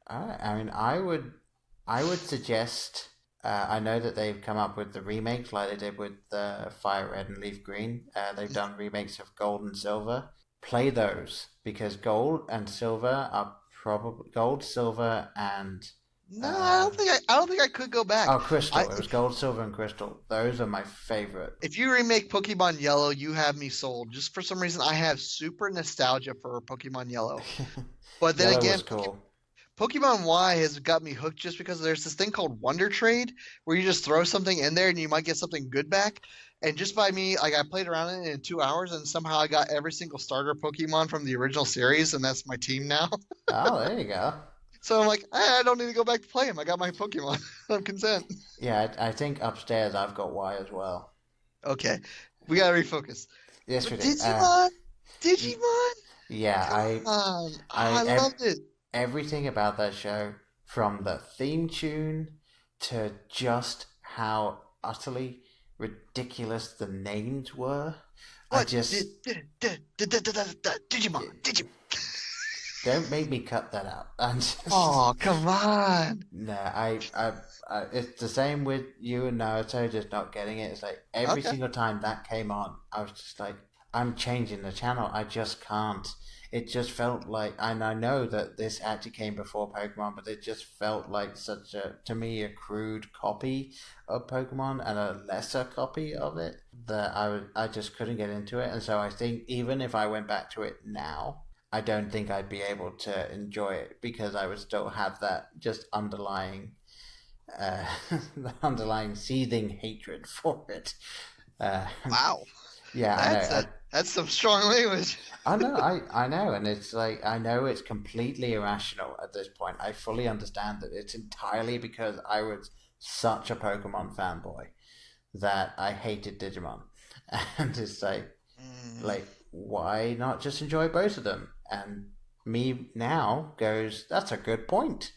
I mean, I would suggest. I know that they've come up with the remakes like they did with Fire Red and Leaf Green. They've done remakes of Gold and Silver. Play those because Gold and Silver are probably Gold, Silver, and. No, I don't think I could go back. Oh, Crystal. It was Gold, Silver, and Crystal. Those are my favorite. If you remake Pokemon Yellow, you have me sold. Just for some reason, I have super nostalgia for Pokemon Yellow. But then Yellow again, was cool. Pokemon Y has got me hooked just because there's this thing called Wonder Trade where you just throw something in there and you might get something good back. And just by me, like I played around in it in 2 hours and somehow I got every single starter Pokemon from the original series, and that's my team now. Oh, there you go. So I'm like, I don't need to go back to play him. I got my Pokemon. I'm content. Yeah, I think upstairs I've got Y as well. Okay, we gotta refocus. Yes, we do. Digimon. Yeah, I loved it. Everything about that show, from the theme tune to just how utterly ridiculous the names were. What? I just Digimon. Don't make me cut that out. Oh, come on. No, it's the same with you and Naruto just not getting it. It's like every single time that came on, I was just like, I'm changing the channel. I just can't. It just felt like, and I know that this actually came before Pokemon, but it just felt like such to me, a crude copy of Pokemon and a lesser copy of it that I just couldn't get into it. And so I think even if I went back to it now, I don't think I'd be able to enjoy it because I would still have that just underlying seething hatred for it. Wow. Yeah, that's some strong language. I know, and it's like I know it's completely irrational at this point. I fully understand that it's entirely because I was such a Pokemon fanboy that I hated Digimon, and it's like why not just enjoy both of them? And me now goes, that's a good point,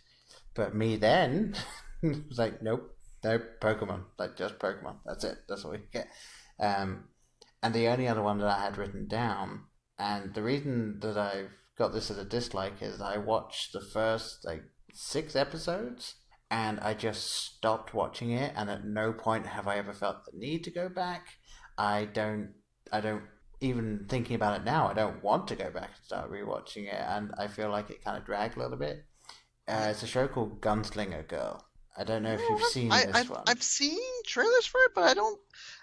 but me then was like, nope, no Pokemon, like just Pokemon. That's it. That's all we get. And the only other one that I had written down, and the reason that I've got this as a dislike is I watched the first 6 episodes and I just stopped watching it, and at no point have I ever felt the need to go back. I don't even thinking about it now, I don't want to go back and start rewatching it, and I feel like it kind of dragged a little bit. It's a show called Gunslinger Girl. I don't know if you've seen this one. I've seen trailers for it, but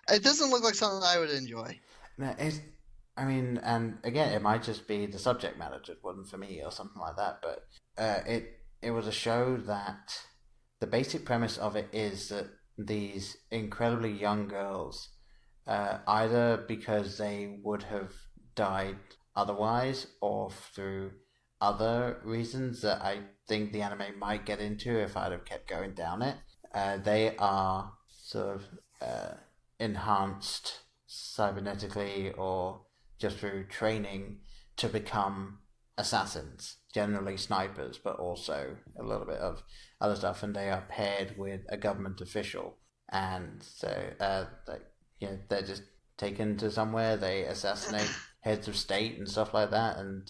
it doesn't look like something I would enjoy. No, and again, it might just be the subject matter just wasn't for me or something like that, but it was a show that the basic premise of it is that these incredibly young girls, either because they would have died otherwise or through other reasons that I think the anime might get into if I'd have kept going down it, they are sort of enhanced cybernetically or just through training to become assassins, generally snipers, but also a little bit of other stuff. And they are paired with a government official, and so they're just taken to somewhere. They assassinate heads of state and stuff like that, and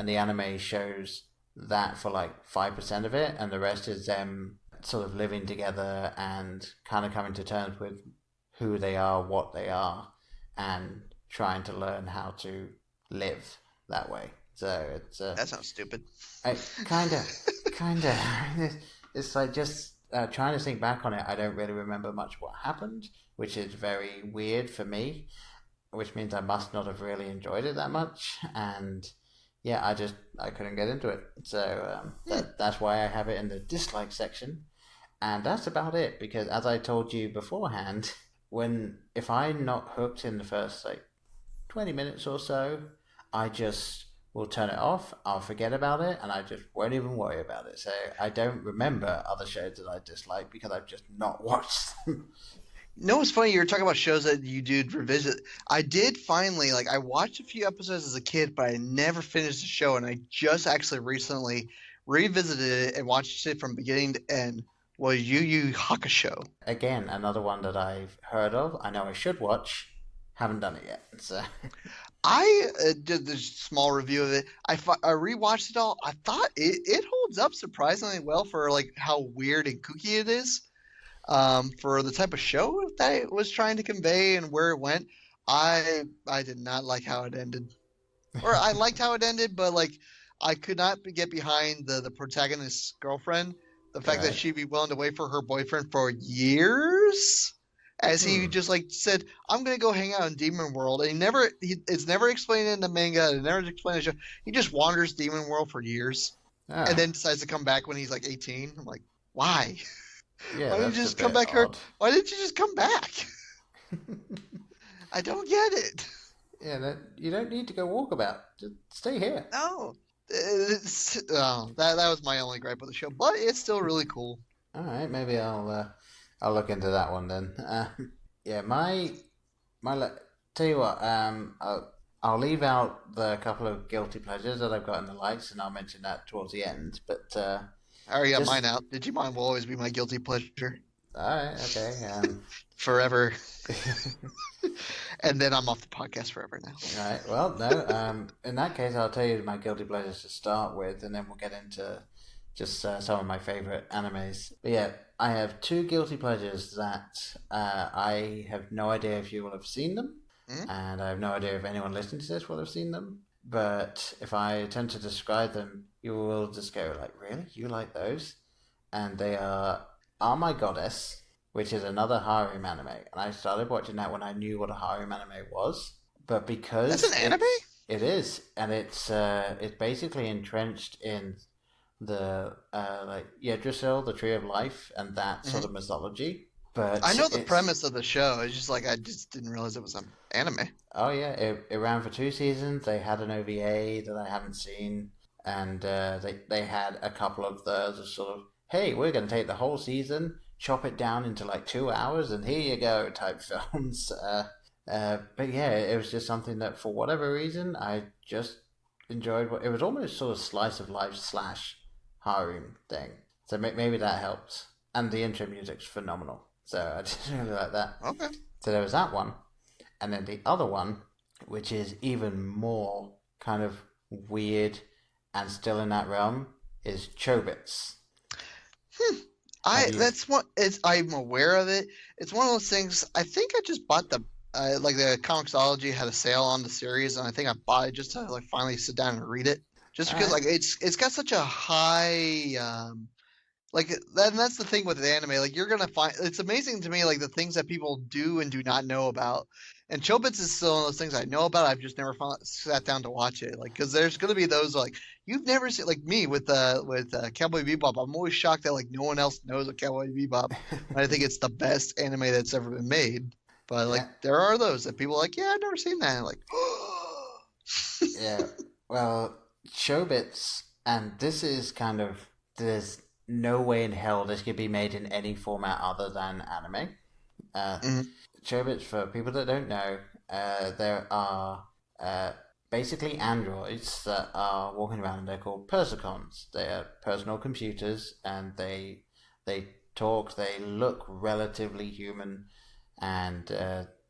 the anime shows that for like 5% of it, and the rest is them sort of living together and kind of coming to terms with who they are, what they are, and trying to learn how to live that way. So it's that sounds stupid. Kind of. It's like just trying to think back on it. I don't really remember much what happened, which is very weird for me, which means I must not have really enjoyed it that much. And yeah, I couldn't get into it. So that's why I have it in the dislike section. And that's about it, because as I told you beforehand, if I'm not hooked in the first like 20 minutes or so, I just will turn it off, I'll forget about it, and I just won't even worry about it. So I don't remember other shows that I dislike because I've just not watched them. No, it's funny. You were talking about shows that you did revisit. I did finally, I watched a few episodes as a kid, but I never finished the show. And I just actually recently revisited it and watched it from beginning to end. Was Yu Yu Hakusho. Again, another one that I've heard of. I know I should watch. Haven't done it yet. So. I did this small review of it. I rewatched it all. I thought it holds up surprisingly well for how weird and kooky it is. For the type of show that it was trying to convey and where it went, I did not like how it ended. Or I liked how it ended, but I could not get behind the protagonist's girlfriend. The fact that she'd be willing to wait for her boyfriend for years, as he just said, "I'm gonna go hang out in Demon World," and it's never explained in the manga. It never explained in the show. He just wanders Demon World for years, and then decides to come back when he's 18. I'm like, why? Yeah, why didn't you just come back here? Why didn't you just come back? I don't get it. Yeah, you don't need to go walkabout. Just stay here. No. That was my only gripe with the show, but it's still really cool. All right, maybe I'll look into that one then. Yeah, my tell you what, I'll leave out the couple of guilty pleasures that I've got in the likes, and I'll mention that towards the end. But I already got mine out. Digimon will always be my guilty pleasure. All right, okay. Forever. And then I'm off the podcast forever now. All right. Well, no. In that case, I'll tell you my guilty pleasures to start with, and then we'll get into just some of my favorite animes. But yeah, I have two guilty pleasures that I have no idea if you will have seen them, and I have no idea if anyone listening to this will have seen them. But if I attempt to describe them, you will just go "Really? You like those?" And they are My Goddess, which is another harem anime, and I started watching that when I knew what a harem anime was. But because that's an anime, it is, and it's basically entrenched in the Yggdrasil, the Tree of Life, and that sort of mythology. But I know the premise of the show. It's just I just didn't realize it was an anime. Oh yeah, it ran for 2 seasons. They had an OVA that I haven't seen, and they had a couple of those sort of, hey, we're going to take the whole season, chop it down into 2 hours, and here you go type films. But yeah, it was just something that for whatever reason I just enjoyed. It was almost sort of slice of life / harem thing. So maybe that helped. And the intro music's phenomenal. So I just really like that. Okay. So there was that one. And then the other one, which is even more kind of weird and still in that realm, is Chobits. I'm aware of it. It's one of those things. I think I just bought the Comixology had a sale on the series, and I think I bought it just to finally sit down and read it. Just because it's got such a high that's the thing with the anime. You're gonna find it's amazing to me the things that people do and do not know about. And Chobits is still one of those things I know about. I've just never sat down to watch it. Because there's gonna be those you've never seen, me with Cowboy Bebop. I'm always shocked that no one else knows of Cowboy Bebop. I think it's the best anime that's ever been made. But there are those that people are yeah, I've never seen that. Yeah. Well, Chobits, and this is kind of, there's no way in hell this could be made in any format other than anime. Chobits, for people that don't know, there are basically androids that are walking around, and they're called Persicons. They are personal computers, and they talk, they look relatively human, and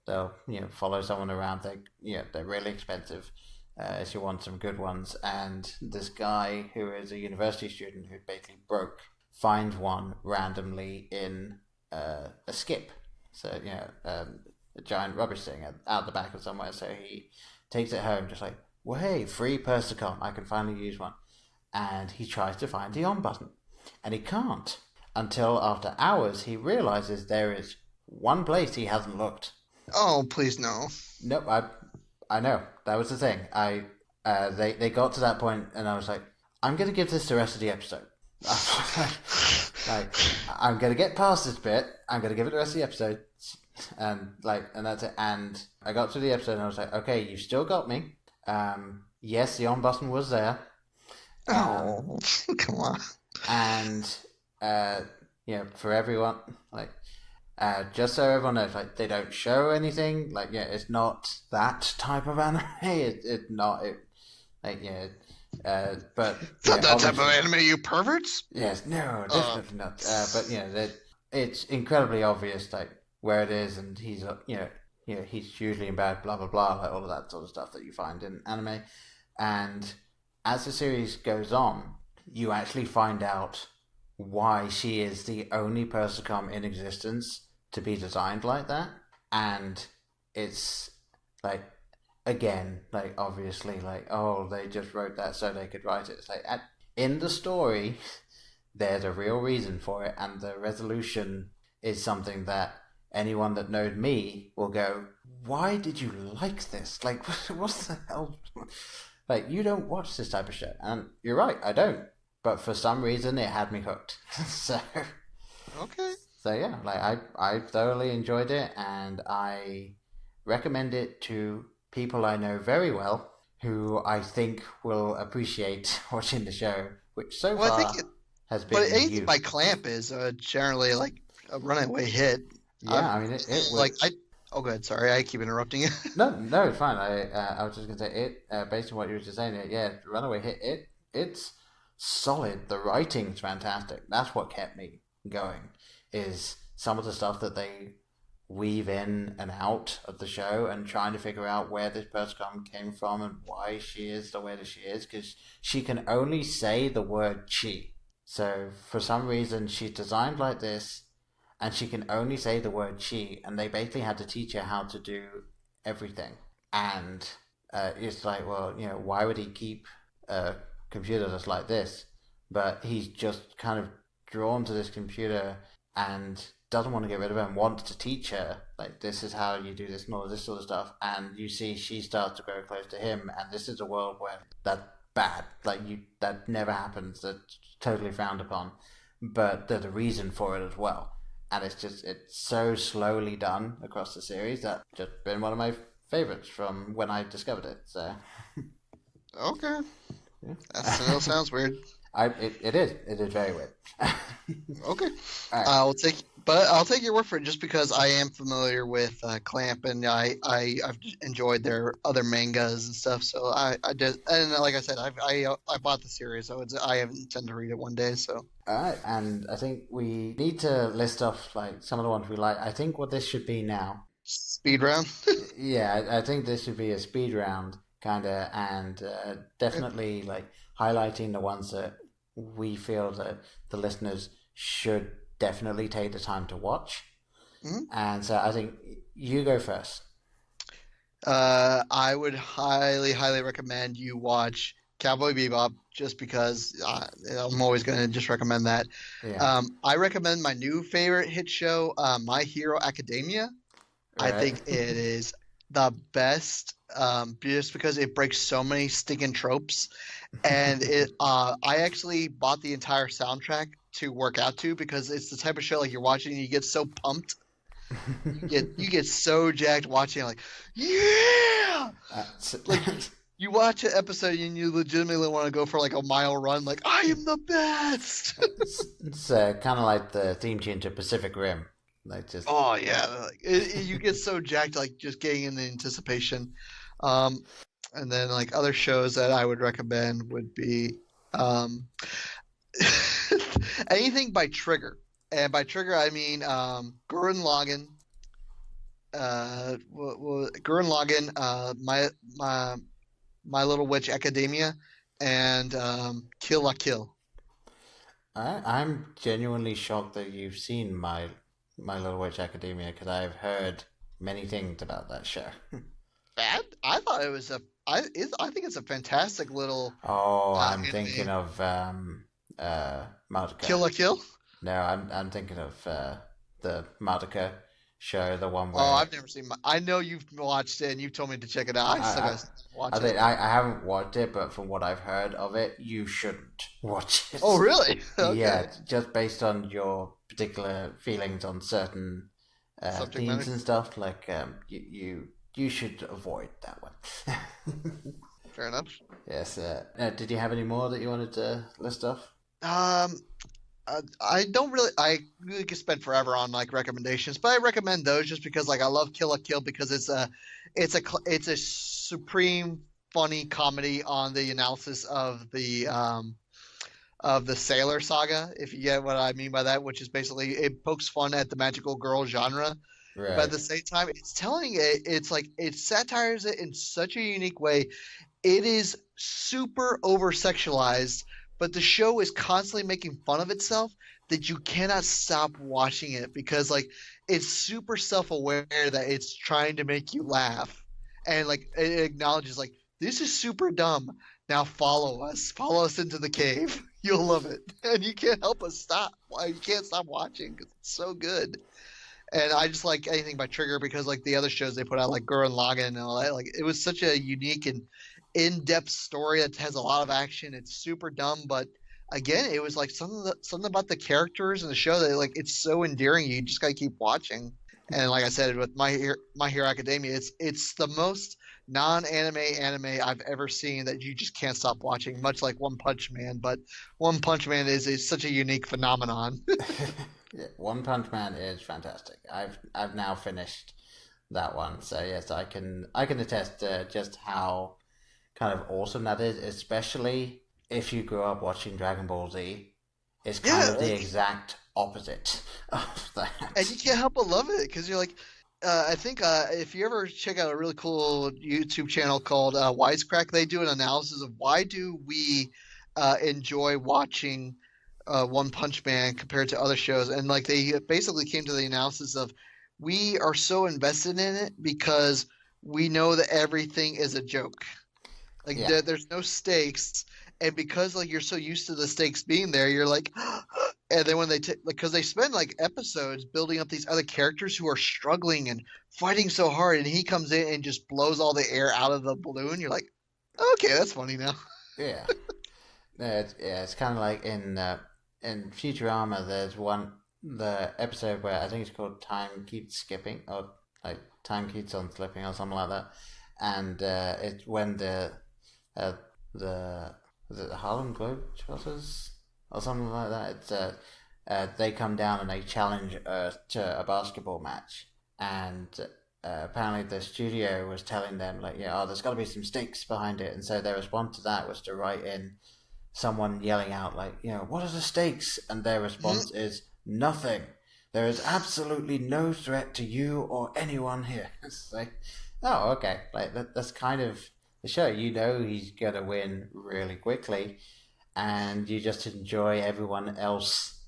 they'll follow someone around. They're really expensive if you want some good ones. And this guy who is a university student who basically broke finds one randomly in a skip, so a giant rubbish thing out the back of somewhere. So he takes it home, just like, well, hey, free Persicon, I can finally use one. And he tries to find the on button, and he can't, until after hours he realizes there is one place he hasn't looked. Oh, please no. Nope, I know, that was the thing. They got to that point, and I was like, I'm going to give this the rest of the episode. Like, I'm going to get past this bit, I'm going to give it the rest of the episode, and that's it. And I got to the episode, and I was like, okay, you still got me. Yes, the on button was there. Oh, come on. And for everyone, just so everyone knows, they don't show anything. It's not that type of anime. It's not. But it's not that type of anime, you perverts. Yes, no, definitely not. But it's incredibly obvious, where it is, and he's he's usually in bed, blah blah blah, all of that sort of stuff that you find in anime. And as the series goes on, you actually find out why she is the only Persicom in existence to be designed like that. And it's obviously they just wrote that so they could write it. It's in the story there's a real reason for it, and the resolution is something that anyone that knows me will go, why did you like this? What the hell? You don't watch this type of show. And you're right, I don't. But for some reason, it had me hooked. Okay. So yeah, I thoroughly enjoyed it, and I recommend it to people I know very well who I think will appreciate watching the show, which so far has been. But anything by Clamp is generally a runaway hit. Yeah, it was oh, good. Sorry, I keep interrupting you. No, it's fine. I was just gonna say it. Based on what you were just saying, runaway hit. It's solid. The writing's fantastic. That's what kept me going. Is some of the stuff that they weave in and out of the show, and trying to figure out where this Persicom came from and why she is the way that she is, because she can only say the word chi. So for some reason, she's designed like this, and she can only say the word chi, and they basically had to teach her how to do everything. And it's why would he keep a computer that's like this? But he's just kind of drawn to this computer and doesn't want to get rid of her, and wants to teach her, this is how you do this and all of this sort of stuff. And you see she starts to grow close to him, and this is a world where that's bad. That never happens. That's totally frowned upon. But there's a reason for it as well. And it's so slowly done across the series that just been one of my favorites from when I discovered it. So okay, yeah. That still sounds weird. It is very weird. Okay, right. I'll take your word for it, just because I am familiar with Clamp, and I've enjoyed their other mangas and stuff. So I did, and like I said, I bought the series, so I intend to read it one day. So all right, and I think we need to list off some of the ones we like. I think what this should be now. Speed round. Yeah, I think this should be a speed round kind of, and definitely highlighting the ones that we feel that the listeners should definitely take the time to watch. Mm-hmm. And so I think you go first. I would highly, highly recommend you watch Cowboy Bebop, just because I'm always going to just recommend that. Yeah. I recommend my new favorite hit show, My Hero Academia. Right. I think it is the best, just because it breaks so many stinking tropes. And I actually bought the entire soundtrack to work out to, because it's the type of show you're watching and you get so pumped. You get so jacked watching it, yeah! You watch an episode and you legitimately want to go for a mile run, I am the best! It's kind of like the theme tune to Pacific Rim. Oh, yeah. You get so jacked, just getting in the anticipation. And then like other shows that I would recommend would be anything by Trigger. And by Trigger, I mean Gurren Lagann, Gurren Lagann, My Little Witch Academia, and Kill la Kill. I'm genuinely shocked that you've seen My Little Witch Academia, because I've heard many things about that show. Bad? I thought it was I think it's a fantastic little. Oh, I'm anime. thinking of Madoka. Kill la Kill? No, I'm thinking of the Madoka show, the one where. Oh, I've never seen. I know you've watched it and you told me to check it out. I still gotta watch it. I haven't watched it, but from what I've heard of it, you shouldn't watch it. Oh, really? Okay. Yeah, just based on your particular feelings on certain themes and stuff. Like you should avoid that one. Fair enough. Yes. Did you have any more that you wanted to list off? I don't really. I really could spend forever on like recommendations, but I recommend those just because like I love Kill la Kill because it's a supreme funny comedy on the analysis of the Sailor Saga, if you get what I mean by that, which is basically it pokes fun at the magical girl genre. Right. But at the same time, it satires it in such a unique way. It is super over sexualized, but the show is constantly making fun of itself that you cannot stop watching it because like it's super self-aware that it's trying to make you laugh, and like it acknowledges like this is super dumb. Now follow us into the cave. You'll love it, and you can't help but stop. You can't stop watching because it's so good. And I just like anything by Trigger because like the other shows they put out like Gurren Lagann and all that, like it was such a unique and in-depth story that has a lot of action. It's super dumb, but again, it was like something about the characters in the show that like it's so endearing. You just gotta keep watching. And like I said, with My Hero Academia, it's the most non-anime I've ever seen that you just can't stop watching. Much like One Punch Man, but One Punch Man is such a unique phenomenon. Yeah, One Punch Man is fantastic. I've now finished that one, so yes, I can attest to just how kind of awesome that is, especially if you grew up watching Dragon Ball Z. It's kind of the exact opposite of that. And you can't help but love it because you're like, I think if you ever check out a really cool YouTube channel called Wisecrack, they do an analysis of why do we enjoy watching One Punch Man compared to other shows, and like they basically came to the analysis of we are so invested in it because we know that everything is a joke. Like there's no stakes, and because like you're so used to the stakes being there, you're like, and then when they because they spend like episodes building up these other characters who are struggling and fighting so hard, and he comes in and just blows all the air out of the balloon. You're like, okay, that's funny now. Yeah, it's kind of like in Futurama. There's the episode where I think it's called Time Keeps Skipping, or like Time Keeps on Slipping, or something like that. And it's when the Harlem Globetrotters or something like that. It's they come down and they challenge Earth to a basketball match, and apparently the studio was telling them like, there's got to be some stakes behind it, and so their response to that was to write in someone yelling out like, what are the stakes? And their response is nothing. There is absolutely no threat to you or anyone here. It's like, oh, okay. Like that's kind of the show. He's gonna win really quickly, and you just enjoy everyone else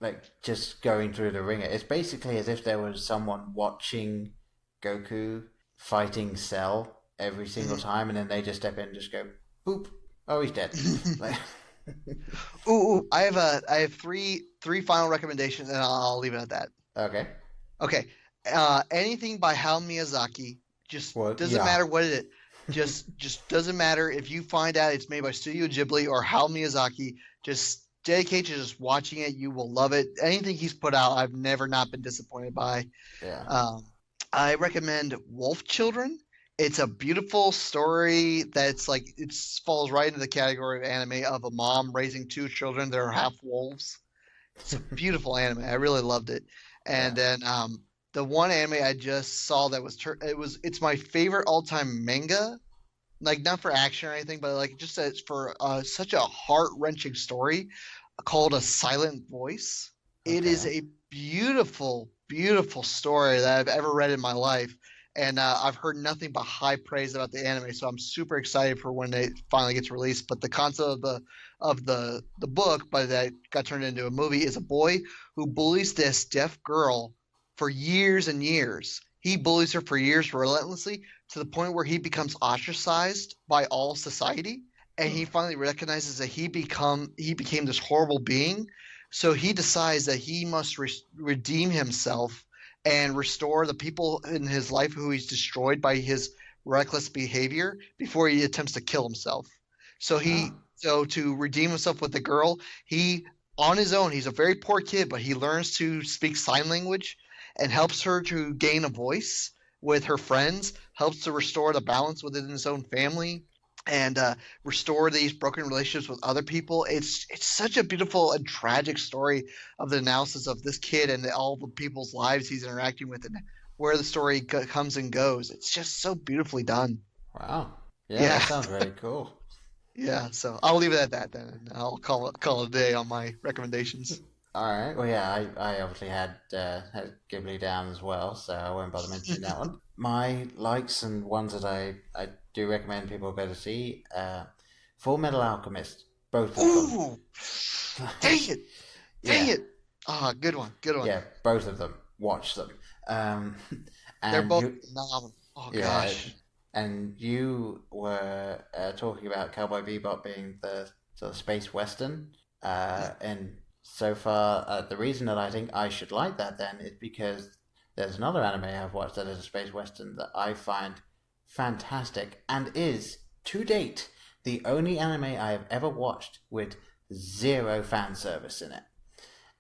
like just going through the ringer. It's basically as if there was someone watching Goku fighting Cell every single time, and then they just step in and just go, boop. Oh, he's dead. Ooh, I have three final recommendations, and I'll leave it at that. Okay. Anything by Hayao Miyazaki. Just doesn't matter what it is. Just doesn't matter if you find out it's made by Studio Ghibli or Hayao Miyazaki. Just dedicate to just watching it. You will love it. Anything he's put out, I've never not been disappointed by. Yeah. I recommend Wolf Children. It's a beautiful story that's like it falls right into the category of anime of a mom raising two children that are half wolves. It's a beautiful anime. I really loved it. And then the one anime I just saw that it's my favorite all-time manga like not for action or anything, but like just as for such a heart-wrenching story called A Silent Voice. Okay. It is a beautiful, beautiful story that I've ever read in my life. And I've heard nothing but high praise about the anime, so I'm super excited for when it finally gets released. But the concept of the book, but that got turned into a movie, is a boy who bullies this deaf girl for years and years. He bullies her for years relentlessly to the point where he becomes ostracized by all society, and he finally recognizes that he became this horrible being. So he decides that he must redeem himself and restore the people in his life who he's destroyed by his reckless behavior before he attempts to kill himself. So to redeem himself with the girl, he on his own, he's a very poor kid, but he learns to speak sign language and helps her to gain a voice with her friends, helps to restore the balance within his own family, and restore these broken relationships with other people. It's such a beautiful and tragic story of the analysis of this kid and all the people's lives he's interacting with and where the story comes and goes. It's just so beautifully done. Wow. Yeah, that sounds very cool. Yeah, so I'll leave it at that then, and I'll call it a day on my recommendations. All right. Well, yeah, I obviously had Ghibli down as well, so I won't bother mentioning that one. My likes and ones that I do recommend people go to see, Full Metal Alchemist, both of them. Ooh! Dang it! Dang it! Ah, good one. Yeah, both of them. Watch them. And they're both phenomenal. Oh, gosh. And you were talking about Cowboy Bebop being the sort of space western, and so far, the reason that I think I should like that then is because there's another anime I've watched that is a space western that I find fantastic and is, to date, the only anime I have ever watched with zero fan service in it.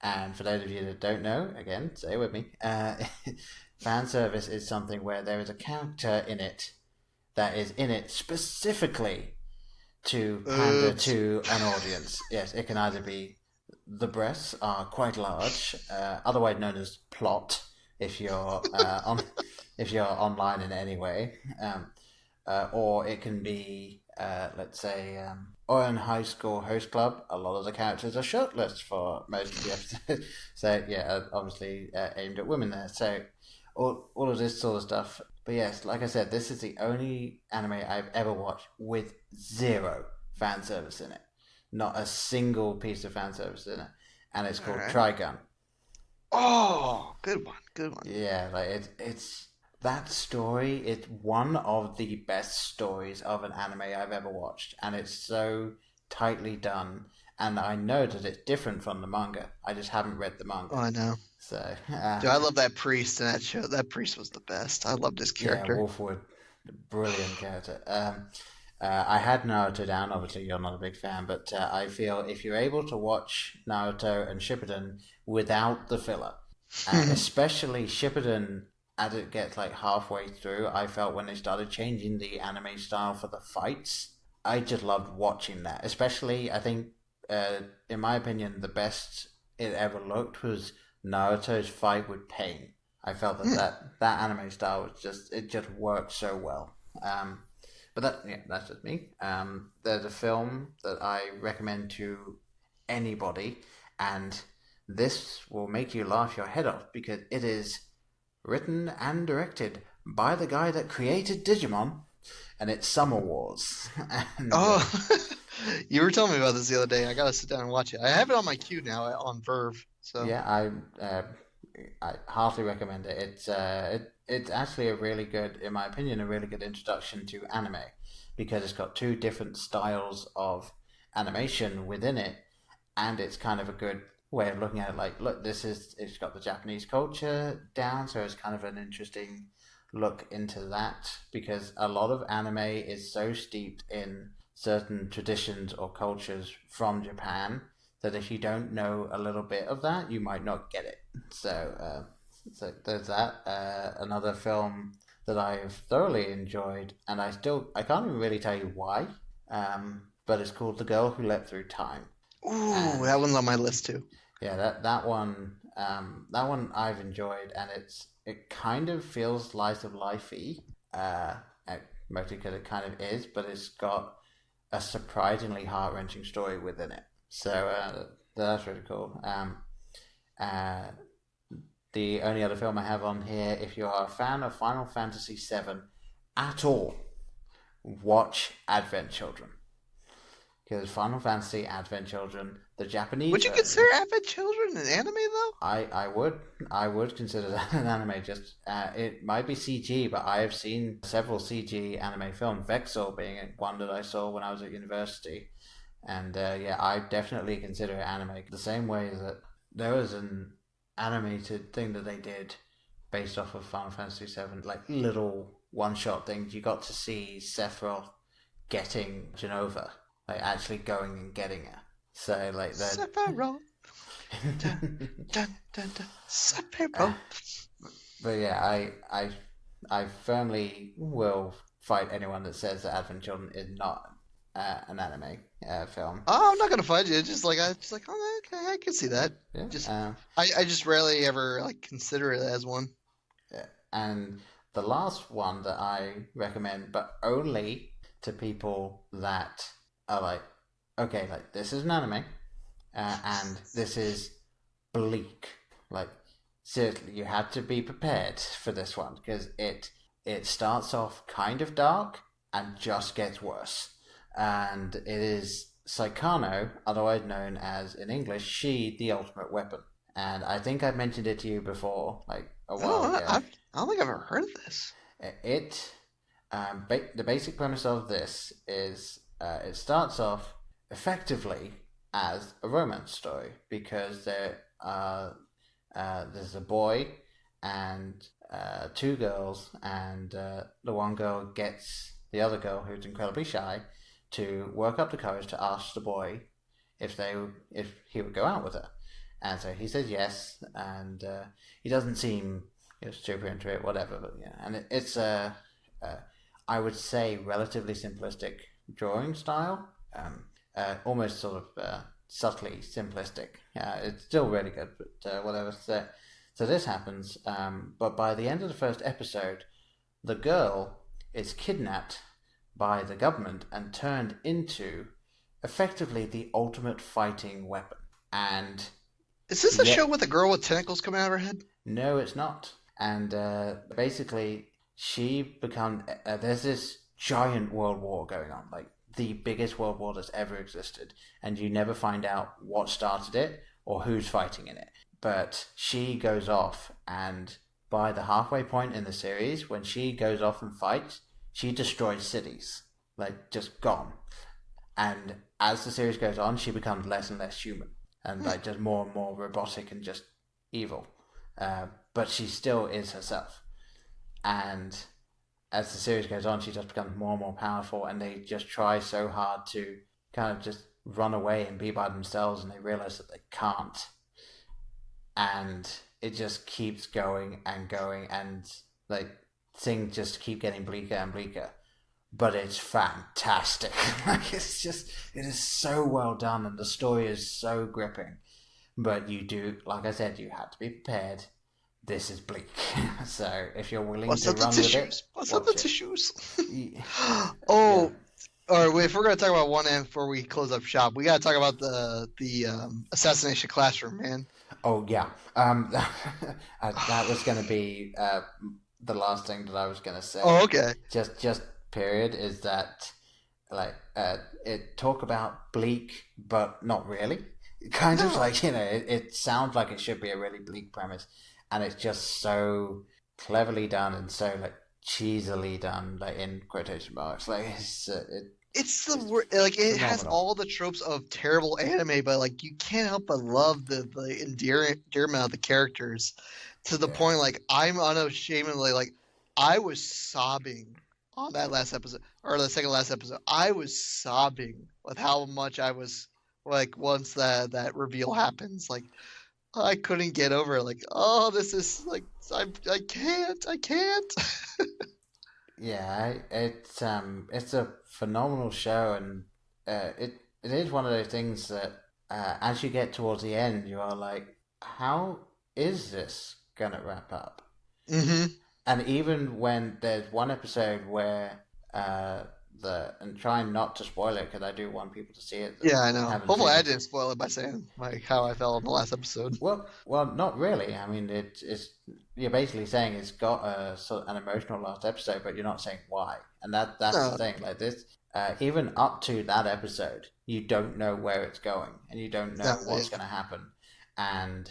And for those of you that don't know, again, stay with me, fan service is something where there is a character in it that is in it specifically to pander to an audience. Yes, it can either be the breasts are quite large, otherwise known as plot, if you're if you're online in any way, or it can be, let's say, or in High School Host Club, a lot of the characters are shirtless for most of the episodes. So yeah, obviously aimed at women there. So all of this sort of stuff. But yes, like I said, this is the only anime I've ever watched with zero fan service in it. Not a single piece of fan service in it. And it's called Trigun. Oh, good one. Yeah, like it's that story. It's one of the best stories of an anime I've ever watched. And it's so tightly done. And I know that it's different from the manga. I just haven't read the manga. Oh, I know. So, dude, I love that priest in that show. That priest was the best. I loved his character. Yeah, Wolfwood, brilliant character. I had Naruto down. Obviously, you're not a big fan, but I feel if you're able to watch Naruto and Shippuden without the filler, especially Shippuden as it gets like halfway through, I felt when they started changing the anime style for the fights, I just loved watching that. Especially, I think, in my opinion, the best it ever looked was Naruto's fight with Pain. I felt that anime style was just worked so well. But that's just me. There's a film that I recommend to anybody, and this will make you laugh your head off because it is written and directed by the guy that created Digimon, and it's Summer Wars. And, you were telling me about this the other day. I gotta sit down and watch it. I have it on my queue now on Verve. So yeah, I heartily recommend it. It's actually a really good, in my opinion, a really good introduction to anime because it's got two different styles of animation within it, and it's kind of a good way of looking at it. Like, look, it's got the Japanese culture down, so it's kind of an interesting look into that because a lot of anime is so steeped in certain traditions or cultures from Japan that if you don't know a little bit of that, you might not get it. So there's that. Another film that I've thoroughly enjoyed, and I can't even really tell you why, but it's called The Girl Who Leapt Through Time. Ooh, that one's on my list too. Yeah, that one I've enjoyed, and it kind of feels slice of life-y, mostly because it kind of is, but it's got a surprisingly heart-wrenching story within it. So that's really cool. The only other film I have on here, if you are a fan of Final Fantasy VII at all, watch Advent Children. Because Final Fantasy Advent Children, the Japanese Would you version, consider Advent Children an anime, though? I would consider that an anime. Just it might be CG, but I have seen several CG anime films, Vexor being one that I saw when I was at university. And I definitely consider it anime. The same way that there was an animated thing that they did based off of Final Fantasy VII, like little one-shot things. You got to see Sephiroth getting Genova, like actually going and getting her. So like that. Sephiroth. Dun, dun, dun, dun. Sephiroth. But yeah, I firmly will fight anyone that says that Advent Children is not an anime film. Oh, I'm not gonna fight you. It's just okay, I can see that. Yeah. I just rarely ever consider it as one. Yeah. And the last one that I recommend, but only to people that are like, okay, like this is an anime, and this is bleak. Like seriously, you have to be prepared for this one because it starts off kind of dark and just gets worse. And it is Saikano, otherwise known as, in English, She, the Ultimate Weapon. And I think I mentioned it to you before, like a while ago. I don't think I've ever heard of this. The basic premise of this is it starts off effectively as a romance story because there's a boy and two girls, and the one girl gets the other girl, who's incredibly shy, to work up the courage to ask the boy if he would go out with her. And so he says yes, and he doesn't seem super into it, whatever. But yeah, and it's I would say relatively simplistic drawing style, almost sort of subtly simplistic. It's still really good, but whatever. So this happens, but by the end of the first episode, the girl is kidnapped by the government and turned into effectively the ultimate fighting weapon. And is this a show with a girl with tentacles coming out of her head? No, it's not. And basically, she becomes there's this giant world war going on, like the biggest world war that's ever existed, and you never find out what started it or who's fighting in it. But she goes off, and by the halfway point in the series, when she goes off and fights, she destroys cities, like just gone. And as the series goes on, she becomes less and less human, and like just more and more robotic and just evil. But she still is herself. And as the series goes on, she just becomes more and more powerful, and they just try so hard to kind of just run away and be by themselves, and they realize that they can't. And it just keeps going, and like things just keep getting bleaker and bleaker. But it's fantastic. Like it is so well done, and the story is so gripping. But you do, like I said, you have to be prepared. This is bleak. So if you're willing to run with it, what's up the tissues? Yeah. All right. If we're gonna talk about one end before we close up shop, we gotta talk about the assassination classroom, man. Oh yeah. That was gonna be the last thing that I was gonna say. Oh, okay. Just period is that like it talk about bleak, but not really. Kind of like it sounds like it should be a really bleak premise, and it's just so cleverly done and so like cheesily done, like in quotation marks. Like it has all the tropes of terrible anime, but like you can't help but love the endearment of the characters to the point like I'm unashamedly like I was sobbing on that last episode or the second last episode. I was sobbing with how much I was like once that reveal happens. Like I couldn't get over it. Like, oh, this is like I can't. Yeah, it's a phenomenal show, and it is one of those things that as you get towards the end, you are like, how is this gonna wrap up? Mm-hmm. And even when there's one episode where and trying not to spoil it because I do want people to see it. Yeah, I know. Hopefully, I didn't spoil it by saying like how I felt in the last episode. Well, not really. I mean, you're basically saying it's got an emotional last episode, but you're not saying why, and that's the thing. Like this, even up to that episode, you don't know where it's going, and you don't know what's going to happen. And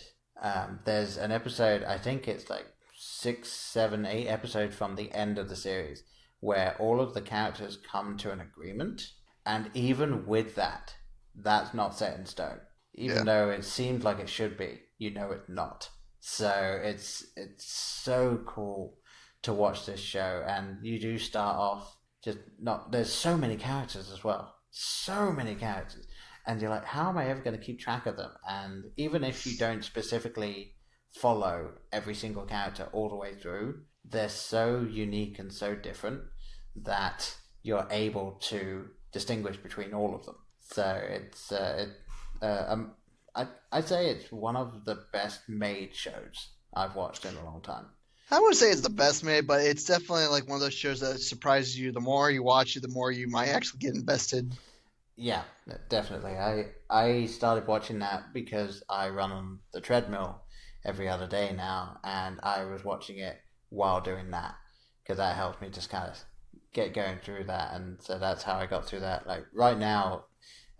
there's an episode, I think it's like 6, 7, 8 episodes from the end of the series, where all of the characters come to an agreement, and even with that, that's not set in stone. Even though it seems like it should be, you know it's not. So it's so cool to watch this show, and you do start off there's so many characters as well. So many characters. And you're like, how am I ever going to keep track of them? And even if you don't specifically follow every single character all the way through, they're so unique and so different that you're able to distinguish between all of them. So it's I'd say it's one of the best made shows I've watched in a long time. I wouldn't say it's the best made, but it's definitely like one of those shows that surprises you. The more you watch it, the more you might actually get invested. Yeah, definitely. I started watching that because I run on the treadmill every other day now, and I was watching it while doing that because that helped me just kind of get going through that, and so that's how I got through that. Like right now,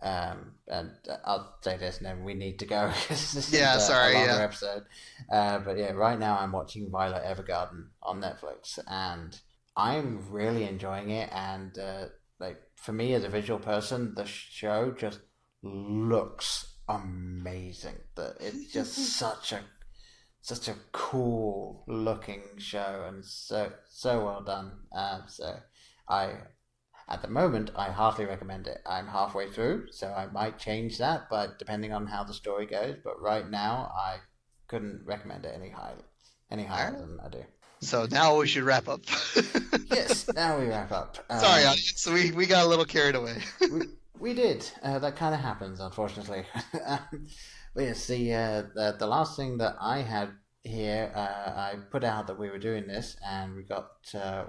and I'll say this, and then we need to go. Longer episode. But yeah, right now I'm watching Violet Evergarden on Netflix, and I'm really enjoying it. And like for me as a visual person, the show just looks amazing. It's just such a cool looking show, and so well done. So at the moment, I heartily recommend it. I'm halfway through, so I might change that, but depending on how the story goes. But right now, I couldn't recommend it any higher than I do. So now we should wrap up. Yes, now we wrap up. Sorry, audience, we got a little carried away. we did. That kind of happens, unfortunately. But yes, the last thing that I had here, I put out that we were doing this, and we got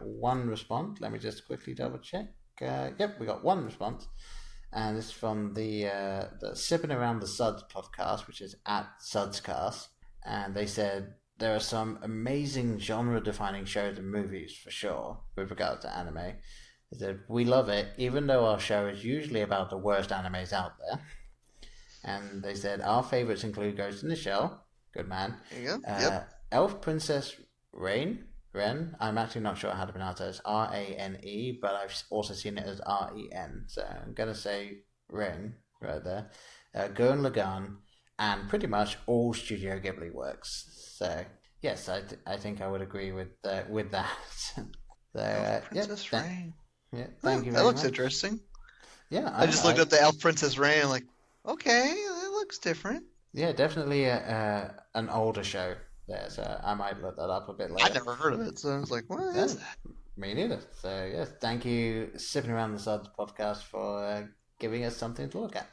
one response. Let me just quickly double check. Yep, we got one response, and it's from the Sipping Around the Suds podcast, which is at Sudscast, and they said there are some amazing genre-defining shows and movies for sure with regards to anime. They said we love it, even though our show is usually about the worst animes out there. And they said our favorites include Ghost in the Shell, good man. There you go. Elf Princess Ren. I'm actually not sure how to pronounce it. It's Rane, but I've also seen it as Ren. So I'm going to say Ren right there. Gurren Lagann, and pretty much all Studio Ghibli works. So yes, I think I would agree with that. So, Princess Rain. Yeah, thank you very much. That looks interesting. Yeah, I just looked up the Elf Princess Rain, like, okay, it looks different. Yeah, definitely an older show there, so I might look that up a bit later. I'd never heard of it, so I was like, what is that? Me neither. So, yes, thank you, Sipping Around the Suds podcast, for giving us something to look at.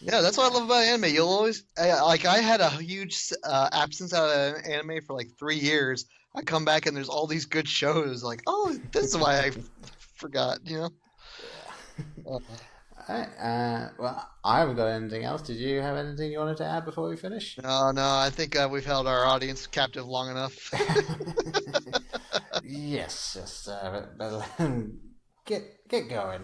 Yeah, that's what I love about anime. You'll always, I had a huge absence out of anime for like 3 years. I come back and there's all these good shows, like, oh, this is why I forgot, you know? All right, well, I haven't got anything else. Did you have anything you wanted to add before we finish? No, I think we've held our audience captive long enough. Yes, but get going.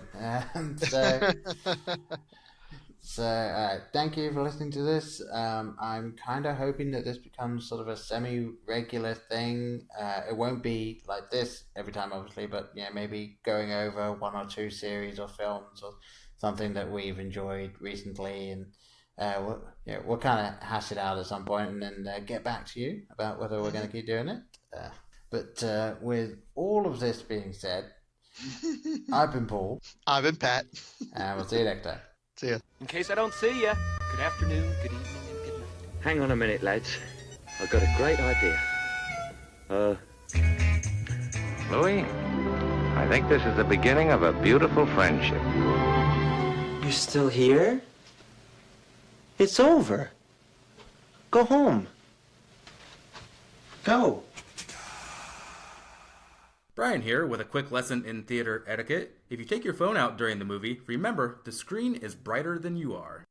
So, thank you for listening to this. I'm kind of hoping that this becomes sort of a semi-regular thing. It won't be like this every time, obviously, but yeah, maybe going over 1 or 2 series or films or something that we've enjoyed recently, and we'll kind of hash it out at some point and then get back to you about whether we're going to keep doing it. But with all of this being said, I've been Paul. I've been Pat. And we'll see you next time. See ya. In case I don't see you, good afternoon, good evening, and good night. Hang on a minute, lads. I've got a great idea. Louis, I think this is the beginning of a beautiful friendship. You're still here? It's over. Go home. Go. Brian here with a quick lesson in theater etiquette. If you take your phone out during the movie, remember the screen is brighter than you are.